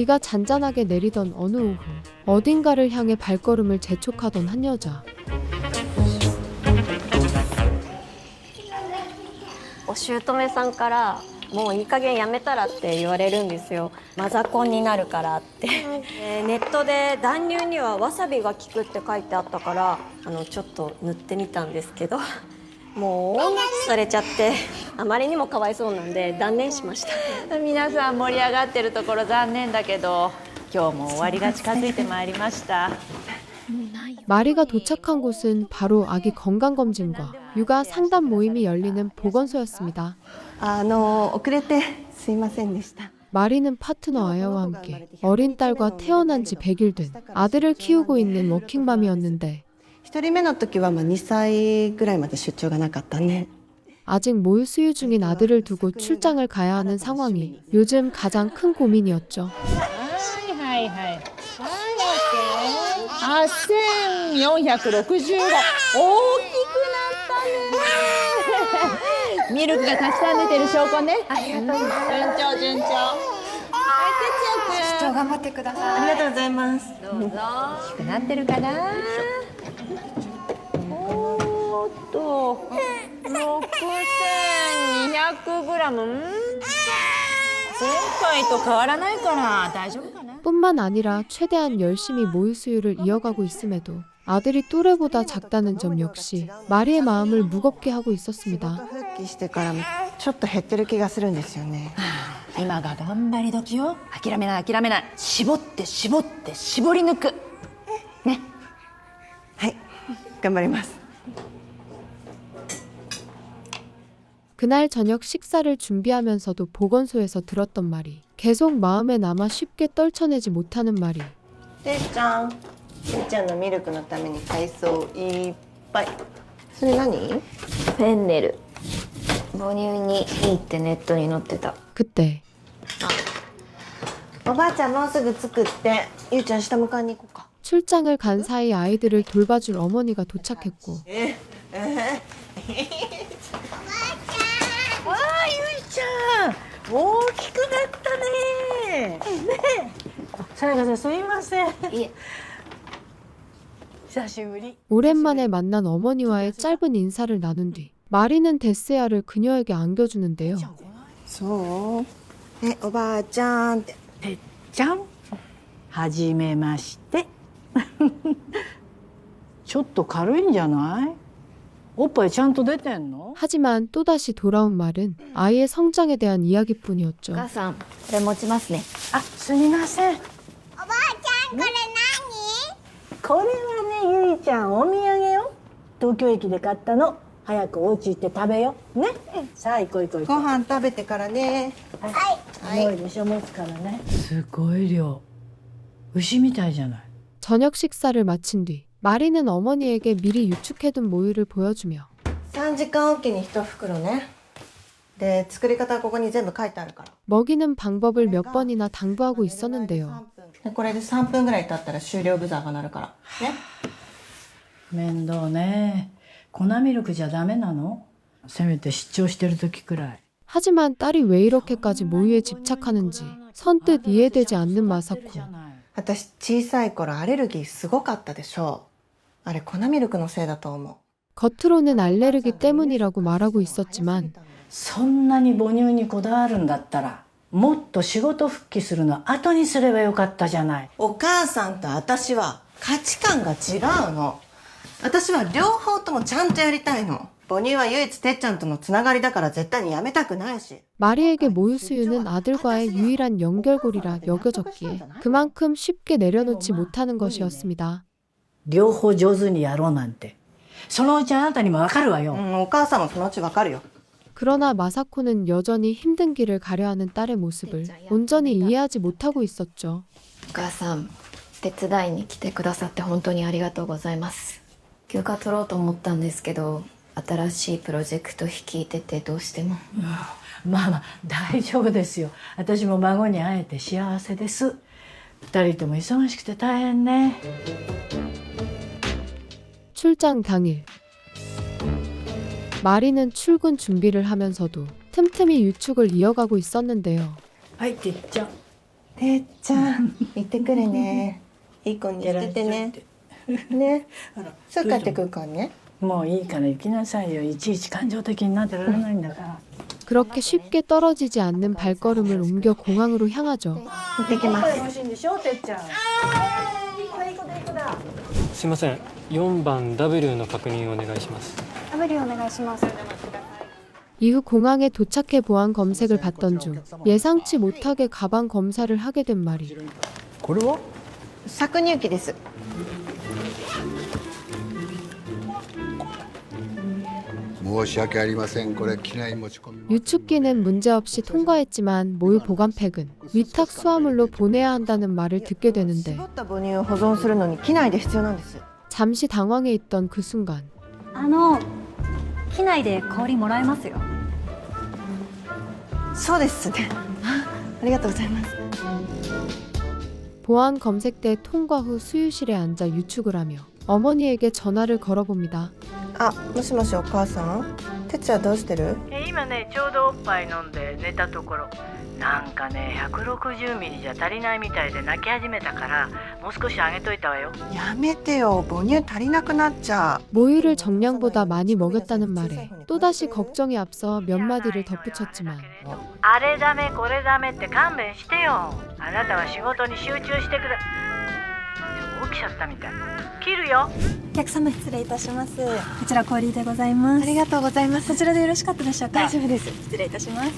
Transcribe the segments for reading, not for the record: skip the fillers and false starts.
비가 잔잔하게 내리던 어느 오후, 어딘가를 향해 발걸음을 재촉하던 한 여자. お姑さんからもういい加減やめたらって言われるんですよ。マザコンになるからってネットで暖流にはわさびが効くって書いてあったからちょっと塗ってみたんですけどもう大泣きされちゃってあまりにもかわいそうなんで断念しました。皆さん盛り上がってるところ残念だけど今日も終わりが近づいてまいりました。 마리가 도착한 곳은 바로 아기 건강검진과 육아 상담 모임이 열리는 보건소였습니다. 遅れてすいませんでした。 마리는 파트너 아야와 함께 어린 딸과 태어난 지 100일 된 아들을 키우고 있는 워킹맘이었는데 一人目の時は2歳ぐらいまで出張がなかったね。 아직 모유 수유 중인 아들을 두고 출장을 가야 하는 상황이 요즘 가장 큰 고민이었죠. はいはいはい。8465。大きくなったね。ミルクがたくさん出てる証拠ね。ありがとうございます。順調順調。はい、哲也くん。頑張ってください。ありがとうございます。どうぞ。大きくなってるかな。おーっと、6200グラム。前回と変わらないから大丈夫かな。 뿐만 아니라 최대한 열심히 모유 수유를 이어가고 있음에도 아들이 또래보다 작다는 점 역시 마리의 마음을 무겁게 하고 있었습니다. 復帰してからちょっと減ってる気がするんですよね。今が頑張り時よ。諦めない諦めない。絞って絞って絞り抜く。ね。はい頑張ります。 그날 저녁 식사를 준비하면서도 보건소에서 들었던 말이 계속 마음에 남아 쉽게 떨쳐내지 못하는 말이 てっちゃんのミルクのために海藻いっぱい。それ何？フェンネル母乳にいいってネットに載ってた。 그때 おばあちゃんもうすぐ着くって。ゆうちゃん下迎えに行こうか。 출장을 간 사이 아이들을 돌봐줄 어머니가 도착했고 わあ、ゆいちゃん、大きくなったね。ね。さやかさん、すみません。いえ。久しぶり。 오랜만에 만난 어머니와의 짧은 인사를 나눈 뒤 마리는 데스야를 그녀에게 안겨주는데요. そう。おばあちゃんって。てっちゃん。はじめまして。ちょっと軽いんじゃない？おっぱいちゃんと出てんの？ 하지만 또다시 돌아온 말은 아이의 성장에 대한 이야기뿐이었죠. お母さんこれ持ちますね。あ、すみません。おばあちゃん、これ何？これはね、ゆいちゃんお土産よ。東京駅で買ったの。早くお家行って食べよ。ね。さあ行こう行こう行こう。ご飯食べてからね。重いでしょ、持つからね。すごい量。牛みたいじゃない。 저녁 식사를 마친 뒤 마리는 어머니에게 미리 유축해둔 모유를 보여주며 3時間おきに1袋ね。で作り方はここに全部書いてあるから。 먹이는 방법을 몇 번이나 당부하고 있었는데요. これで3分ぐらい経ったら終了ブザーが鳴るからね。面倒ね。粉ミルクじゃダメなの？せめて出張してる時くらい。 하지만 딸이 왜 이렇게까지 모유에 집착하는지 선뜻 이해되지 않는 마사코. 私小さい頃アレルギーすごかったでしょ。あれ粉ミルクのせいだと思う。 겉으로는 알레르기 때문이라고 말하고 있었지만 そんなに母乳にこだわるんだったらもっと仕事復帰するの後にすればよかったじゃない。お母さんと私は価値観が違うの。私は両方ともちゃんとやりたいの。母乳は唯一てっちゃんとのつながりだから絶対にやめたくないし。 마리에게 모유 수유는 아들과의 유일한 연결고리라 여겨졌기에 그만큼 쉽게 내려놓지 못하는 것이었습니다. 両方上手にやろうなんてそのうちあなたにもわかるわよ。お母さんもそのうちわかるよ。 그러나 마사코는 여전히 힘든 길을 가려하는 딸의 모습을 온전히 이해하지 못하고 있었죠. お母さん手伝いに来てくださって本当にありがとうございます。休暇取ろうと思ったんですけど新しいプロジェクト率いててどうしても。まあまあ大丈夫ですよ。私も孫に会えて幸せです。二人とも忙しくて大変ね。 출장 당일 마리는 출근 준비를 하면서도 틈틈이 유축을 이어가고 있었는데요. はい、てっちゃん。てっちゃん行ってくるね。いい子にしててね。ね。すぐ帰ってくるからね。もういいから行きなさいよ。いちいち感情的になってられないんだから。 그렇게 쉽게 떨어지지 않는 발걸음을 옮겨 공항으로 향하죠. 行ってきます。欲しいんでしょ、てっちゃん。いい子だいい子だいい子だ。すいません、4番 W の確認お願いします。 W お願いします。 이후 공항에 도착해 보안 검색을 받던 중 예상치 못하게 가방 검사를 하게 된 말이 これは？搾乳機です。 申し訳ありません。これ機内持ち込み。 유축기는 문제없이 통과했지만 모유 보관팩은 위탁 수화물로 보내야 한다는 말을 듣게 되는데 絞った母乳を保存するのに機内で必要なんです。 잠시 당황해 있던 그 순간 機内で氷もらえますよ。そうですね。ありがとうございます。 보안 검색대 통과 후 수유실에 앉아 유축을 하며 어머니에게 전화를 걸어봅니다. あ、もしもしお母さん。てっちゃんどうしてる？今ねちょうどおっぱい飲んで寝たところなんかね160ミリじゃ足りないみたいで泣き始めたからもう少しあげといたわよ。やめてよ。母乳足りなくなっちゃう。 모유를 정량보다 많이 먹였다는 말에 또다시 걱정이 앞서 몇 마디를 덧붙였지만 あれダメこれダメって勘弁してよ。あなたは仕事に集中してくだ。起きちゃったみたい。切るよ。お客様失礼いたします。こちら氷でございます。ありがとうございます。そちらでよろしかったでしょうか。大丈夫です。失礼いたします。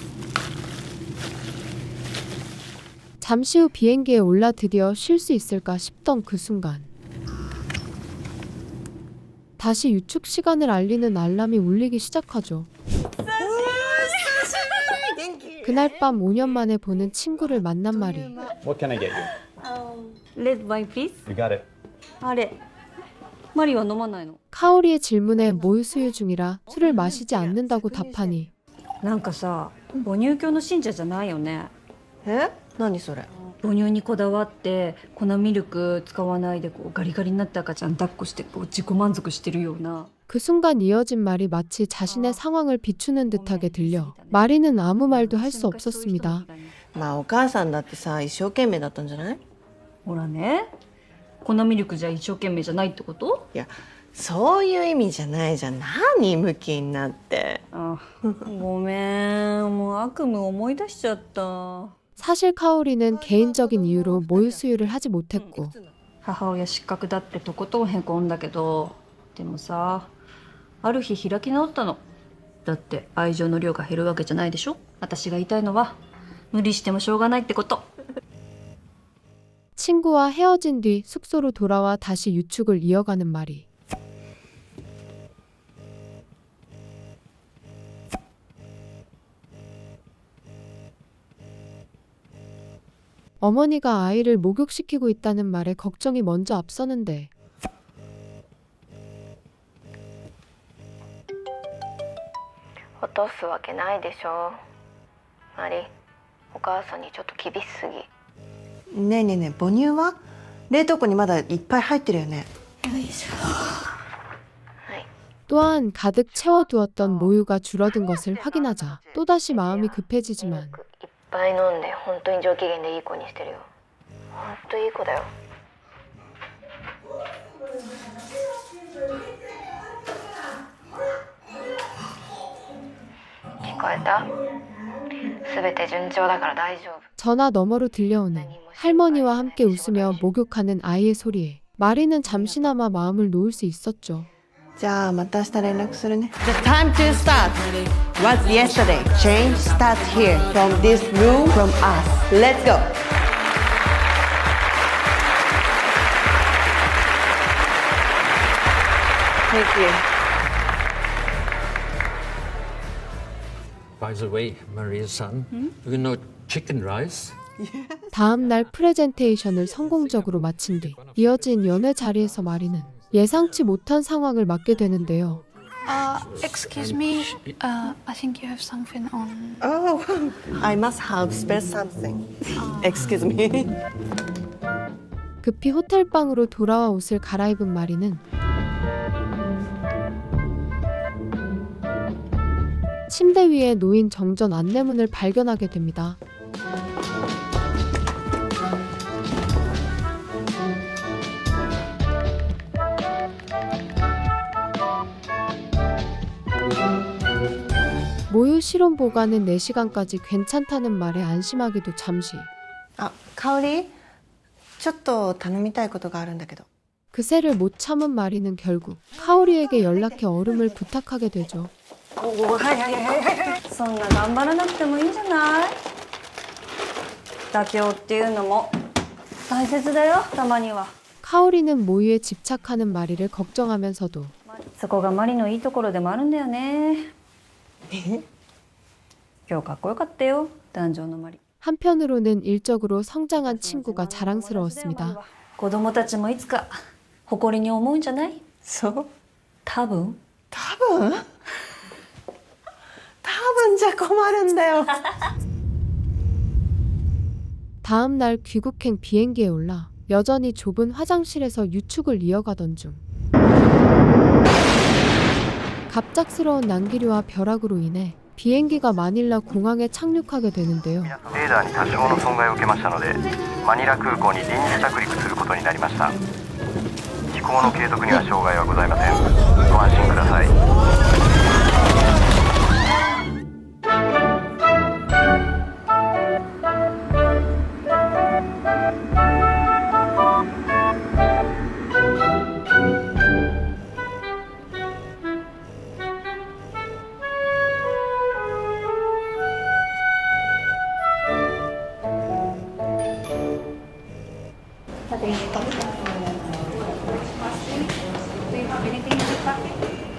잠시 후 비행기에 올라 드디어 쉴 수 있을까 싶던 그 순간 다시 유축 시간을 알리는 알람이 울리기 시작하죠. 그날 밤 5년 만에 보는 친구를 만난 말이 What can I get you? レッドワインプリーズ。 You got it. あれ、マリは飲まないの？ 카오리의 질문에 모유 수유 중이라 술을 마시지 않는다고 답하니 なんかさ、母乳教の信者じゃないよね。え？何それ？母乳にこだわって粉ミルク使わないでこうガリガリになった赤ちゃん抱っこしてこう自己満足してるような。 그 순간 이어진 말이 마치 자신의 상황을 비추는 듯하게 들려 마리는 아무 말도 할 수 없었습니다. まあお母さんだってさ一生懸命だったんじゃない？ほらね、粉ミルクじゃ一生懸命じゃないってこと？いやそういう意味じゃないじゃん。何ムキになって。あ、ごめん、もう悪夢思い出しちゃった。 사실 카오리는 개인적인 이유로 모유 수유를 하지 못했고 母親失格だってとことんへこんだけど、でもさ、ある日開き直ったの。だって愛情の量が減るわけじゃないでしょ。私が言いたいのは無理してもしょうがないってこと。 친구와 헤어진 뒤 숙소로 돌아와 다시 유축을 이어가는 말이 어머니가 아이를 목욕시키고 있다는 말에 걱정이 먼저 앞서는데 落とすわけないでしょ。マリ、お母さんにちょっと厳しすぎ。ねえねえねえ母乳は冷凍庫にまだいっぱい入ってるよね。 또한 가득 채워두었던 모유가 줄어든 것을 확인하자 또다시 마음이 급해지지만 いっぱい飲んで本当に上機嫌でいい子にしてるよ。本当いい子だよ。聞こえた？すべて順調だから大丈夫。 전화 너머로 들려오는 할머니와 함께 웃으며 목욕하는 아이의 소리에 마리는 잠시나마 마음을 놓을 수 있었죠. じゃあまた明日連絡するね。The time to start was yesterday. Change starts here from this room from us. Let's go. Thank you. By the way, Maria's son, do you know chicken rice? 다음 날 프레젠테이션을 성공적으로 마친 뒤 이어진 연애 자리에서 마리는 예상치 못한 상황을 맞게 되는데요. Excuse me. I think you have something on. Oh, I must have spare something. Excuse me. 급히 호텔방으로 돌아와 옷을 갈아입은 마리는 침대 위에 놓인 정전 안내문을 발견하게 됩니다. 모유 실온 보관은 4시간까지 괜찮다는 말에 안심하기도 잠시. あ、香りちょっと頼みたいことがあるんだけど 그새를 못 참은 마리는 결국 카오리에게 연락해 얼음을 부탁하게 되죠. そんな頑張らなくてもいいんじゃない？妥協っていうのも大切だよ、たまには。 카오리는 모유에 집착하는 마리를 걱정하면서도 そこがマリのいいところでもあるんだよね。今日かっこよかったよ、壇上のマリ。 한편으로는 일적으로 성장한 친구가 자랑스러웠습니다. 子供たちもいつか誇りに思うんじゃない？そう？多分多分じゃ困るんだよ 다음 날 귀국행 비행기에 올라 여전히 좁은 화장실에서 유축을 이어가던 중 갑작스러운 난기류와 벼락으로 인해 비행기가 마닐라 공항에 착륙하게 되는데요. レーダーに多少の損害を受けましたのでマニラ空港に臨時着陸することになりました。飛行の継続には障害はございません。ご安心ください。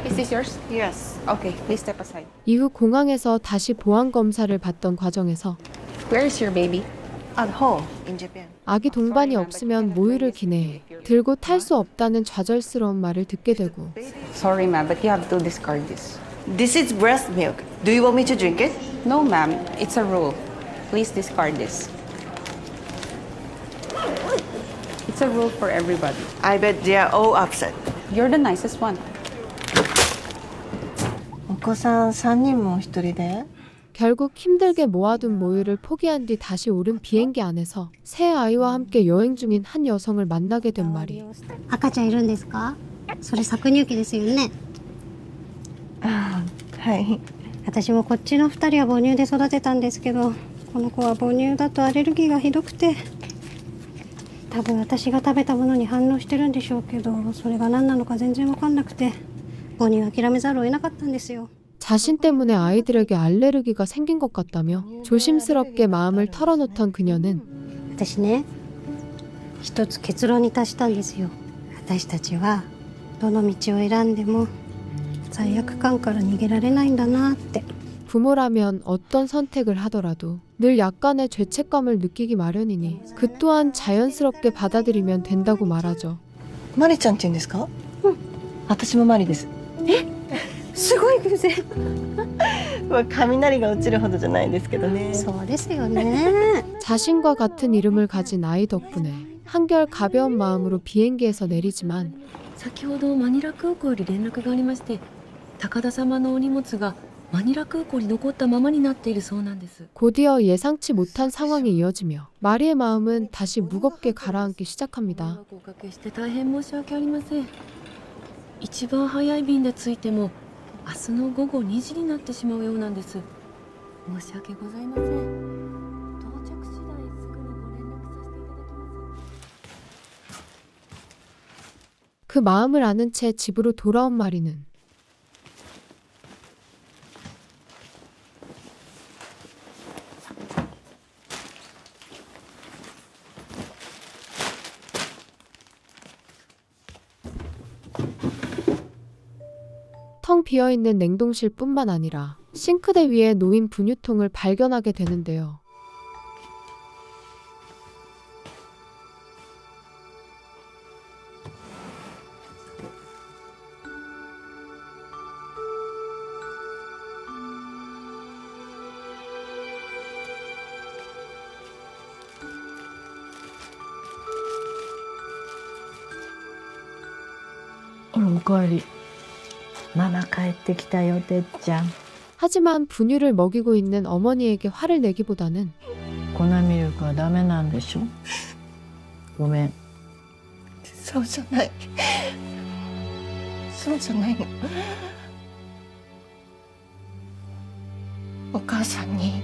Is this yours? Yes. Okay, please step aside. 이후 공항에서 다시 보안 검사를 받던 과정에서 Where is your baby? At home in Japan. 아기 동반이 없으면 모유를 기내해 들고 탈 수 없다는 좌절스러운 말을 듣게 되고 Sorry, ma'am, but you have to discard this. This is breast milk. Do you want me to drink it? No, ma'am. It's a rule. Please discard this. It's a rule for everybody. I bet they are all upset. You're the nicest one. お子さん3人も1人で 결국 힘들게 모아둔 모유를 포기한 뒤 다시 오른 비행기 안에서 새 아이와 함께 여행 중인 한 여성을 만나게 된 말이 赤ちゃんいるんですか？それ搾乳期ですよね。はい。私もこっちの2人は母乳で育てたんですけど、この子は母乳だとアレルギーがひどくて、多分私が食べたものに反応してるんでしょうけど、それが何なのか全然分かんなくて、母乳諦めざるを得なかったんですよ。 자신 때문에 아이들에게 알레르기가 생긴 것 같다며 조심스럽게 마음을 털어놓던 그녀는 私ね、一つ結論に達したんですよ。私たちはどの道を選んでも罪悪感から逃げられないんだなって。 부모라면 어떤 선택을 하더라도 늘 약간의 죄책감을 느끼기 마련이니 그 또한 자연스럽게 받아들이면 된다고 말하죠. マリちゃんって言うんですか？うん。私もマリです。え？すごい偶然。まあ雷が落ちるほどじゃないですけどね。そうですよね。 자신과 같은 이름을 가진 아이 덕분에 한결 가벼운 마음으로 비행기에서 내리지만 先ほどマニラ空港より連絡がありまして、高田様のお荷物がマニラ空港に残ったままになっているそうなんです。 곧이어 예상치 못한 상황이 이어지며 마리의 마음은 다시 무겁게 가라앉기 시작합니다. おかけして大変申し訳ありません。一番早い便で着いても明日の午後2時になってしまうようなんです。申し訳ございません。到着次第すぐにご連絡させていただきます。 그 마음을 아는 채 집으로 돌아온 마리는 텅 비어있는 냉동실뿐만 아니라 싱크대 위에 놓인 분유통을 발견하게 되는데요.おかえり。ママ帰ってきたよ、てっちゃん。 하지만 분유를 먹이고 있는 어머니에게 화를 내기보다는 粉ミルクはダメなんでしょ。ごめん。そうじゃない。そうじゃないの。お母さんに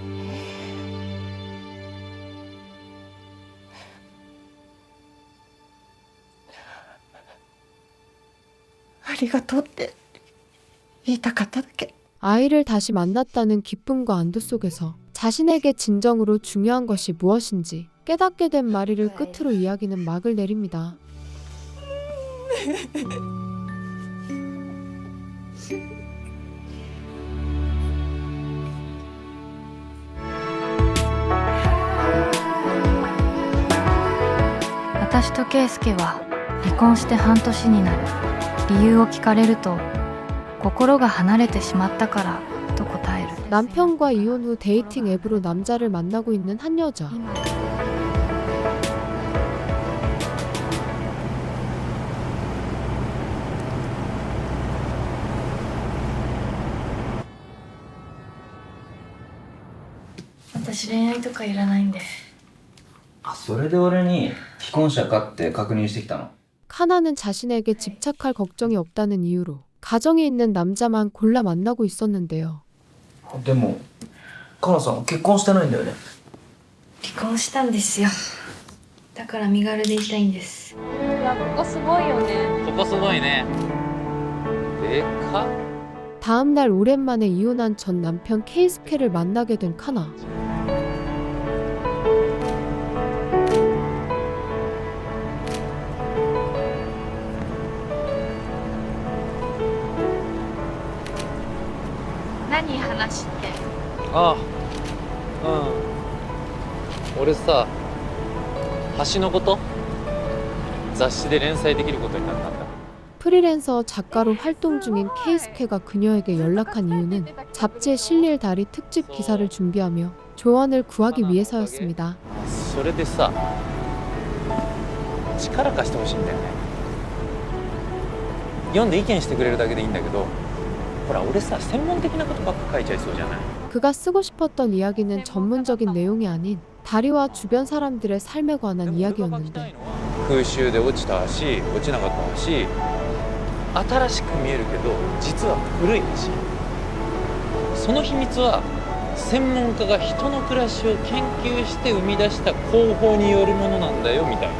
ありがとうって言いたかっただけ。 아이를 다시 만났다는 기쁨과 안도 속에서 자신에게 진정으로 중요한 것이 무엇인지 깨닫게 된 마리를 끝으로 이야기는 막을 내립니다. "私と圭介は離婚して半年になる。理由を聞かれると心が離れてしまったからと答える。 남편과 이혼 후 데이팅 앱으로 남자를 만나고 있는 한 여자. 아, それで俺に既婚者かって確認してきたの? 카나는 자신에게 집착할 걱정이 없다는 이유로 가정이 있는 남자만 골라 만나고 있었는데요. でもカナさん結婚してないんだよね。離婚したんですよ。だから身軽でいたいんです。いや、ここすごいよね。ここすごいね。でかっ。 다음 날 오랜만에 이혼한 전 남편 케이스케를 만나게 된 카나. 아,俺さ、橋のこと雑誌で連載できることになったんだ。 프리랜서 작가로 활동 중인 케이스케가 그녀에게 연락한 이유는 잡지에 실릴 달이 특집 기사를 준비하며 조언을 구하기 위해서였습니다. それでさ、力貸してほしいんだよね。読んで意見してくれるだけでいいんだけど、ほら俺さ専門的なことばっか書いちゃいそうじゃない。 그가 쓰고 싶었던 이야기는 전문적인 내용이 아닌 다리와 주변 사람들의 삶에 관한 이야기였는데 空襲で落ちた橋、落ちなかった橋、新しく見えるけど実は古い橋。その秘密は専門家が人の暮らしを研究して生み出した工法によるものなんだよみたいな。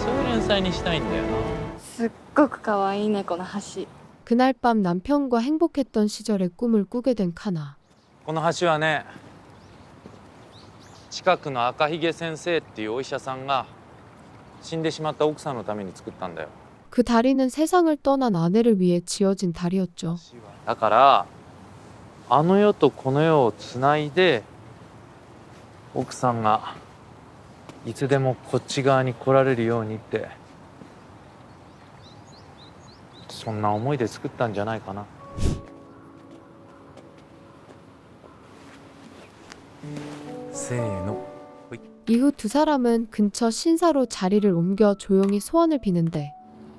そういう連載にしたいんだよな。すっごく可愛いねこの橋。 그날 밤 남편과 행복했던 시절의 꿈을 꾸게 된 카나. この橋はね、近くの赤ひげ先生っていうお医者さんが死んでしまった奥さんのために作ったんだよ。 그 다리는 세상을 떠난 아내를 위해 지어진 다리였죠. だからあの世とこの世をつないで奥さんがいつでもこっち側に来られるようにってそんな思いで作ったんじゃないかな。せーの。 이후 두 사람은 근처 신사로 자리를 옮겨 조용히 소원을 비는데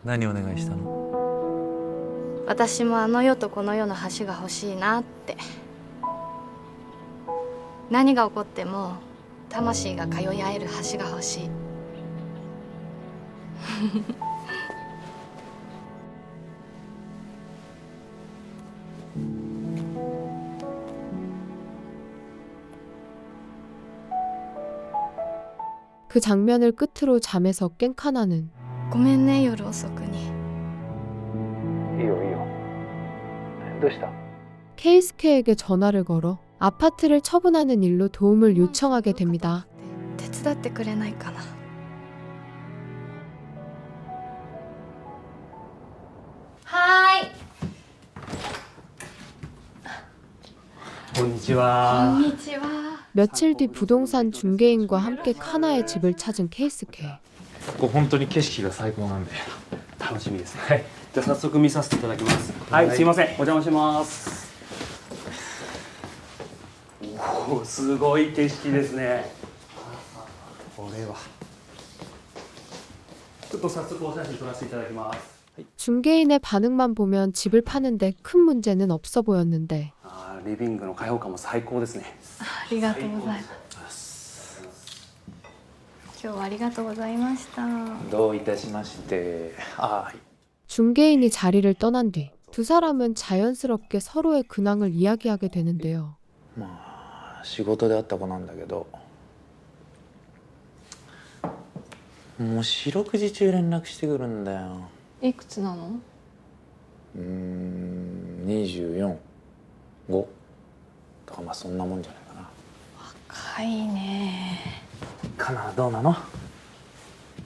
何お願いしたの？私もあの世とこの世の橋が欲しいなって。何が起こっても魂が通い合える橋が欲しい。그 장면을 끝으로 잠에서 깬 카나는 ごめんね夜遅くに。いいよいいよ。どうした？ 케이스케에게 전화를 걸어 아파트를 처분하는 일로 도움을 요청하게 됩니다. 手伝ってくれないかな。はーい。こんにちは。こんにちは。 며칠 뒤 부동산 중개인과 함께 카나의 집을 찾은 케이스케. ここ本当に景色が最高なんで楽しみですね。はい。じゃあ早速見させていただきます。はい、すいません。お邪魔します。おお、すごい景色ですね。これは。ちょっと早速お写真撮らせていただきます。 중개인의 반응만 보면 집을 파는데 큰 문제는 없어 보였는데 リビングの開放感も最高ですね。ありがとうございます。今日はありがとうございました。どういたしまして。 중개인이 자리를 떠난 뒤 두 사람은 자연스럽게 서로의 근황을 이야기하게 되는데요. 仕事で会った子なんだけど、もう四六時中連絡してくるんだよ。いくつなの？24、5とか、まあそんなもんじゃないかな。若いね。カナどうなの？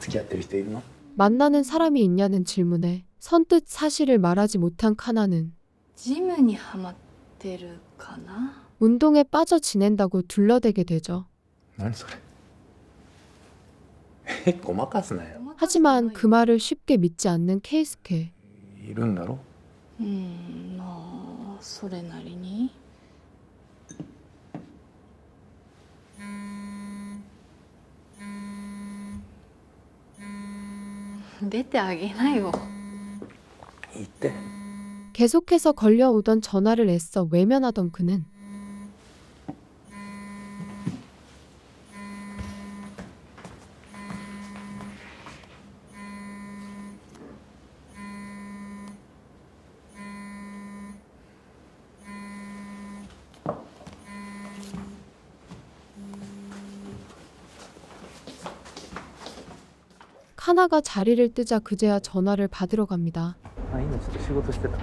付き合ってる人いるの？ 만나는 사람이 있냐는 질문에 선뜻 사실을 말하지 못한 카나는 ジムにハマってるかな。 운동에 빠져 지낸다고 둘러대게 되죠. 何それ？ごまかすなよ。 하지만 그 말을 쉽게 믿지 않는 케이스케. いるんだろ？まあそれなりに。出てあげなよ。 이때 계속해서 걸려오던 전화를 애써 외면하던 그는 카나가 자리를 뜨자 그제야 전화를 받으러 갑니다. あ、今ちょっと仕事してた。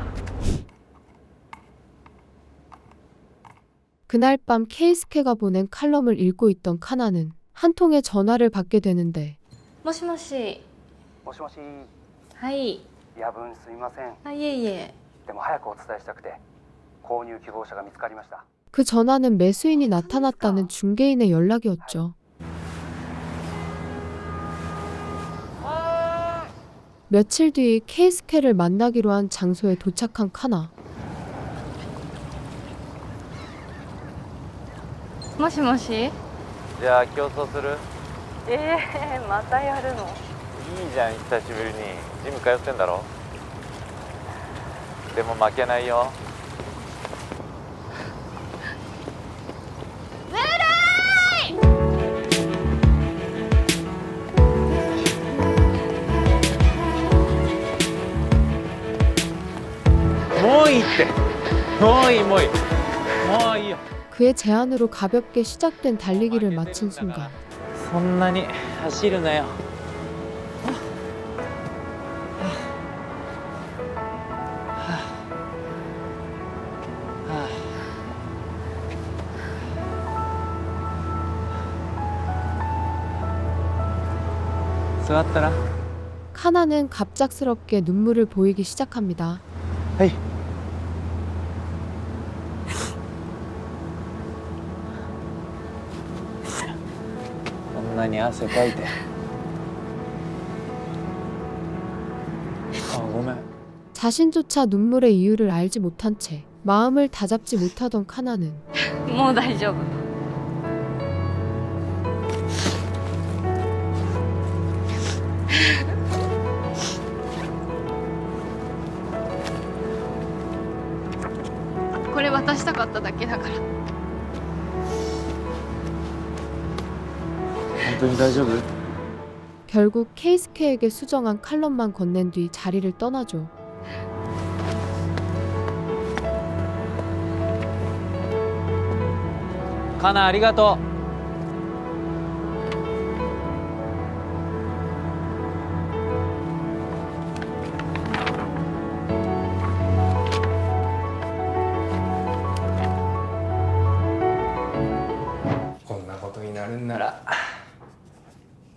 그날 밤 케이스케가 보낸 칼럼을 읽고 있던 카나는 한 통의 전화를 받게 되는데 もしもし。もしもし。はい。夜分すみません。あ、いえいえ。でも早くお伝えしたくて、購入希望者が見つかりました。 그 전화는 매수인이 나타났다는 중개인의 연락이었죠. 며칠 뒤 케이스케를 만나기로 한 장소에 도착한 카나. もしもし。じゃあ競争する？またやるの？いいじゃん、久しぶりに。ジム通ってんだろ？でも負けないよ。もういいって。もういいもういい。もういいよ。 그의 제안으로 가볍게 시작된 달리기를 마친 순간 そんなに走るなよ。座ったら。 카나는 갑작스럽게 눈물을 보이기 시작합니다. はい。 こんなに汗かいて。あ、ごめん。 자신조차 눈물의 이유를 알지 못한 채 마음을 다잡지 못하던 카나는 もう大丈夫。これ渡したかっただけだから。 本当に大丈夫？ 결국 케이스케에게 수정한 칼럼만 건넨 뒤 자리를 떠나죠. 카나ありがとう。 こんなことになるんなら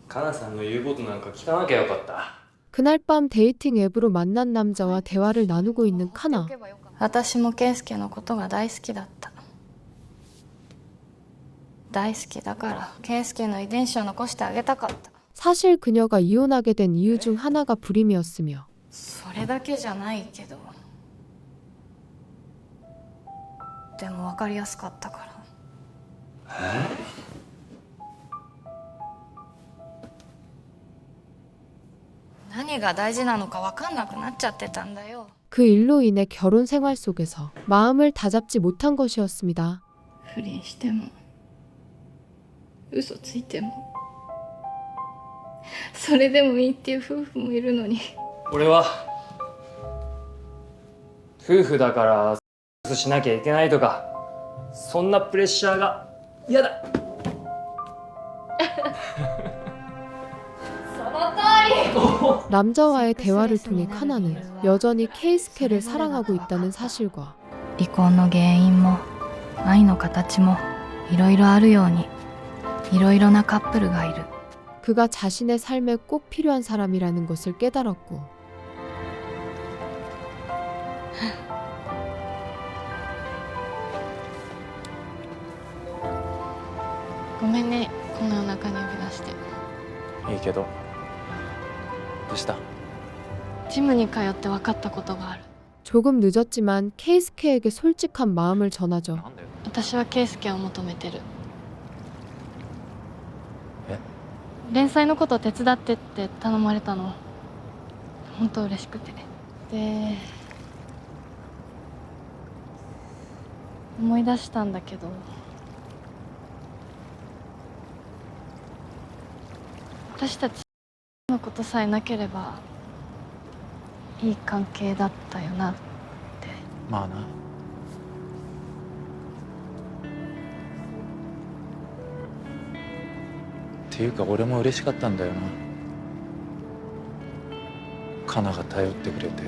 カナさんの言うことなんか聞かなきゃよかった。 그날 밤 데이팅 앱으로 만난 남자와 대화를 나누고 있는 카나. 私も圭介のことが大好きだった。大好きだから圭介の遺伝子を残してあげたかった。 사실 그녀가 이혼하게 된 이유 중 하나가 불임이었으며 それだけじゃないけど、でも分かりやすかったから。何が大事なのか分かんなくなっちゃってたんだよ。 그 일로 인해 결혼 생활 속에서 마음을 다잡지 못한 것이었습니다. 不倫しても嘘ついてもそれでもいいっていう夫婦もいるのに。俺は夫婦だからしなきゃいけないとかそんなプレッシャーが嫌だ。 남자와의 대화를 통해 카나는 여전히 케이스케를 사랑하고 있다는 사실과 離婚の原因も愛の形もいろいろあるようにいろいろなカップルがいる 그가 자신의 삶에 꼭 필요한 사람이라는 것을 깨달았고 ごめんね、こんな夜中に呼び出して。いいけどどうした？ジムに通って分かったことがある。 조금 늦었지만 케이스케에게 솔직한 마음을 전하죠. 私はケイスケを求めてる。え？連載のこと手伝ってって頼まれたの。本当嬉しくて。で、思い出したんだけど。私たちのことさえなければいい関係だったよなって。まあな。っていうか俺も嬉しかったんだよな。カナが頼ってくれて。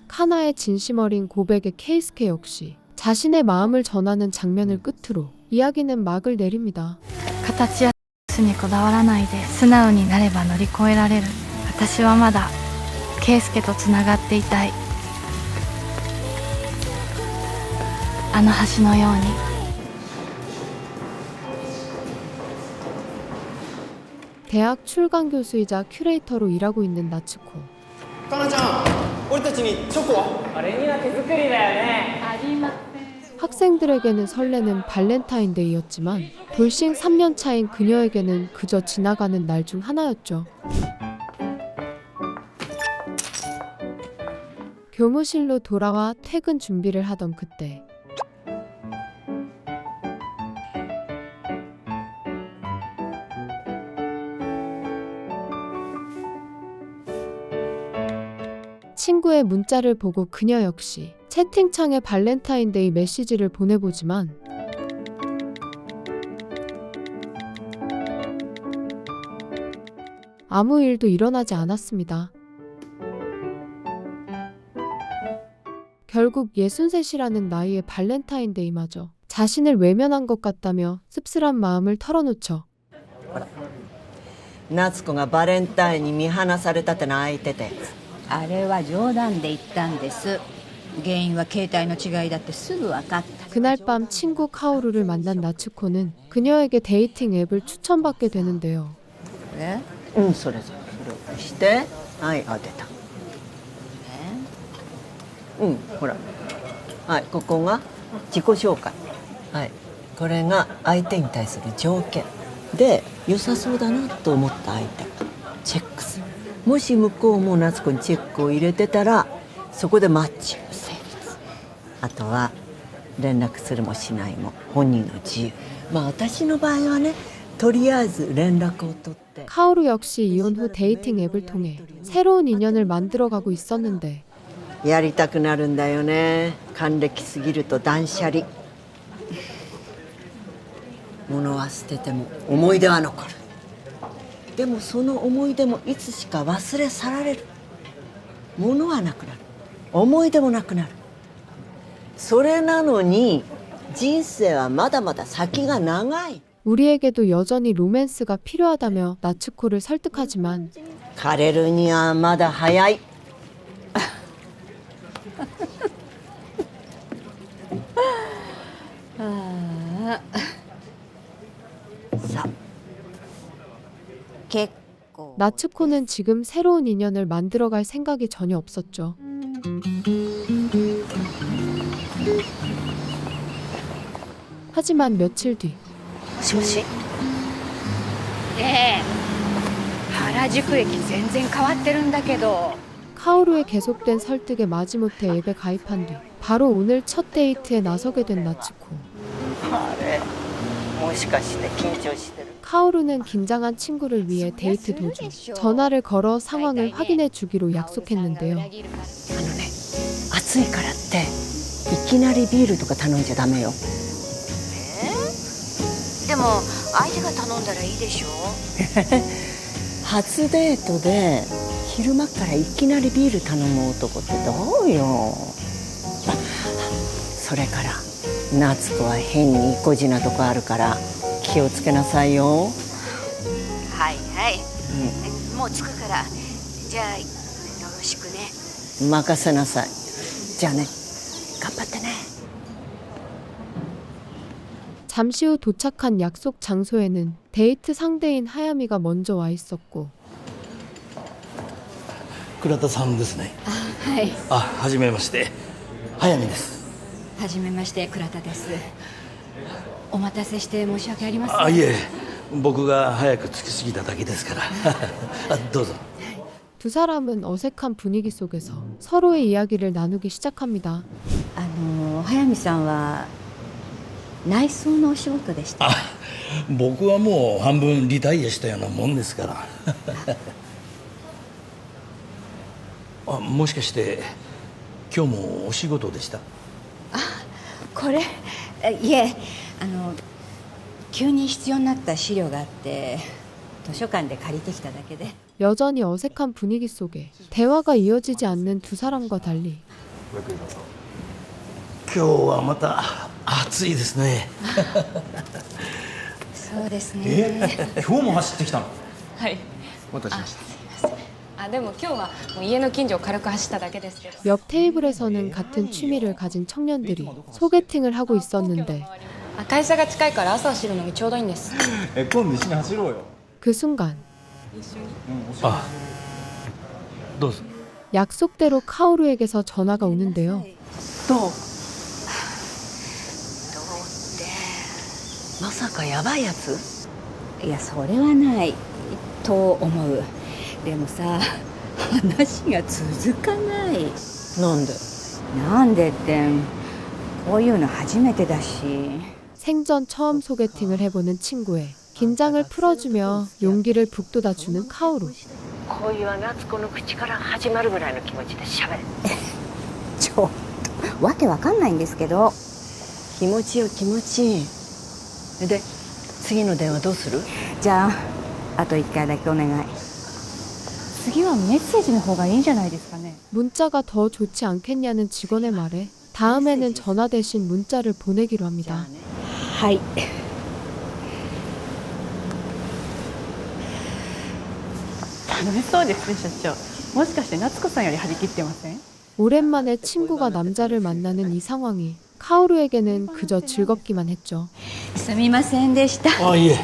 카나의 진심 어린 고백에 케이스케 역시 자신의 마음을 전하는 장면을 끝으로 이야기는 막을 내립니다. 形やにこだわらないで素直になれば乗り越えられる私はまだ圭介とつながっていたいあの橋のように 대학 출강 교수이자 큐레이터로 일하고 있는 나츠코. カナちゃん、俺たちにチョコは？あれには手作りだよね。ありません。 학생들에게는 설레는 발렌타인데이였지만 돌싱 3년 차인 그녀에게는 그저 지나가는 날 중 하나였죠. 교무실로 돌아와 퇴근 준비를 하던 그때 친구의 문자를 보고 그녀 역시 채팅창에 발렌타인데이 메시지를 보내보지만 아무 일도 일어나지 않았습니다. 결국 63이라는 나이의 발렌타인데이마저 자신을 외면한 것 같다며 씁쓸한 마음을 털어놓죠. 夏子がバレンタインに見放されたって泣いてたやつ。あれは冗談で言ったんです。原因は携帯の違いだってすぐ分かった。 그날 밤 친구 카오루를 만난 나츠코는 그녀에게 데이팅 앱을 추천받게 되는데요. それしてはい当てた。ほらはいここが自己紹介。はいこれが相手に対する条件で良さそうだなと思った相手チェックする。もし向こうも夏子にチェックを入れてたらそこでマッチング成立。あとは連絡するもしないも本人の自由。まあ私の場合はねとりあえず連絡を取って。 카오루 역시 이혼 후 데이팅 앱을 통해 새로운 인연을 만들어가고 있었는데 やりたくなるんだよね。還暦すぎると断捨離。物は捨てても思い出は残る。でもその思い出もいつしか忘れ去られる。物はなくなる。思い出もなくなる。それなのに人生はまだまだ先が長い。 우리에게도 여전히 로맨스가 필요하다며 나츠코를 설득하지만 枯れるにはまだ早い。나츠코는 지금 새로운 인연을 만들어갈 생각이 전혀 없었죠. 하지만 며칠 뒤 もし原宿駅全然変わってるんだけど。 카오루의 계속된 설득에 마지못해 앱에 가입한 뒤 바로 오늘 첫 데이트에 나서게 된 나츠코. あれもしかして緊張してる。 카오루는 긴장한 친구를 위해 데이트 도중 전화를 걸어 상황을 확인해 주기로 약속했는데요. 暑暑いからっていきなりビールとか頼んじゃダメよ。でも相手が頼んだらいいでしょ。初デートで昼間からいきなりビール頼む男ってどうよ。それから夏子は変に意固地なとこあるから気をつけなさいよ。はいはい、もう着くから。じゃあよろしくね。任せなさい。じゃあね、頑張ってね。 잠시 후 도착한 약속 장소에는 데이트 상대인 하야미가 먼저 와 있었고 倉田さんですね。はい。はじめまして。早見です。はじめまして倉田です。お待たせして申し訳ありません。いえ、僕が早く着きすぎただけですから。どうぞ。 두 사람은 어색한 분위기 속에서 서로의 이야기를 나누기 시작합니다. 早見さんは内装のお仕事でした。僕はもう半分リタイアしたようなもんですから。もしかして今日もお仕事でした？これいえ、急に必要になった資料があって図書館で借りてきただけで。 여전히 어색한 분위기 속에 대화가 이어지지 않는 두 사람과 달리 今日はまた暑いですね。そうですね。今日も走ってきたの？はい。お待たせしました。すいません。でも今日はもう家の近所を軽く走っただけですけど。 옆 테이블에서는 같은 취미를 가진 청년들이 소개팅을 하고 있었는데 会社が近いから朝走るのにちょうどいいんです。今度一緒に走ろうよ。 그 순간 どうぞ。 약속대로 카오루에게서 전화가 오는데요. どう？まさかやばいやつ？いや、それはないと思う。でもさ、話が続かない。なんでってこういうの初めてだし。 생전 처음 소개팅을 해보는 친구의 긴장을 풀어주며 용기를 북돋아주는 카오루. 恋は夏子の口から始まるぐらいの気持ちで喋れ。ちょっとわけわかんないんですけど。気持ちよ、気持ちいい。で、次の電話どうする？じゃあ、あと1回だけお願い。次はメッセージの方がいいんじゃないですかね。 문자가 더 좋지 않겠냐는 직원의 말에 다음에는 전화 대신 문자를 보내기로 합니다. はい。楽しそうですね、社長。もしかして夏子さんより張り切ってません？ 오랜만에 친구가 남자를 만나는 이 상황이 카오루에게는 그저 즐겁기만 했죠. すみませんでした。いえ、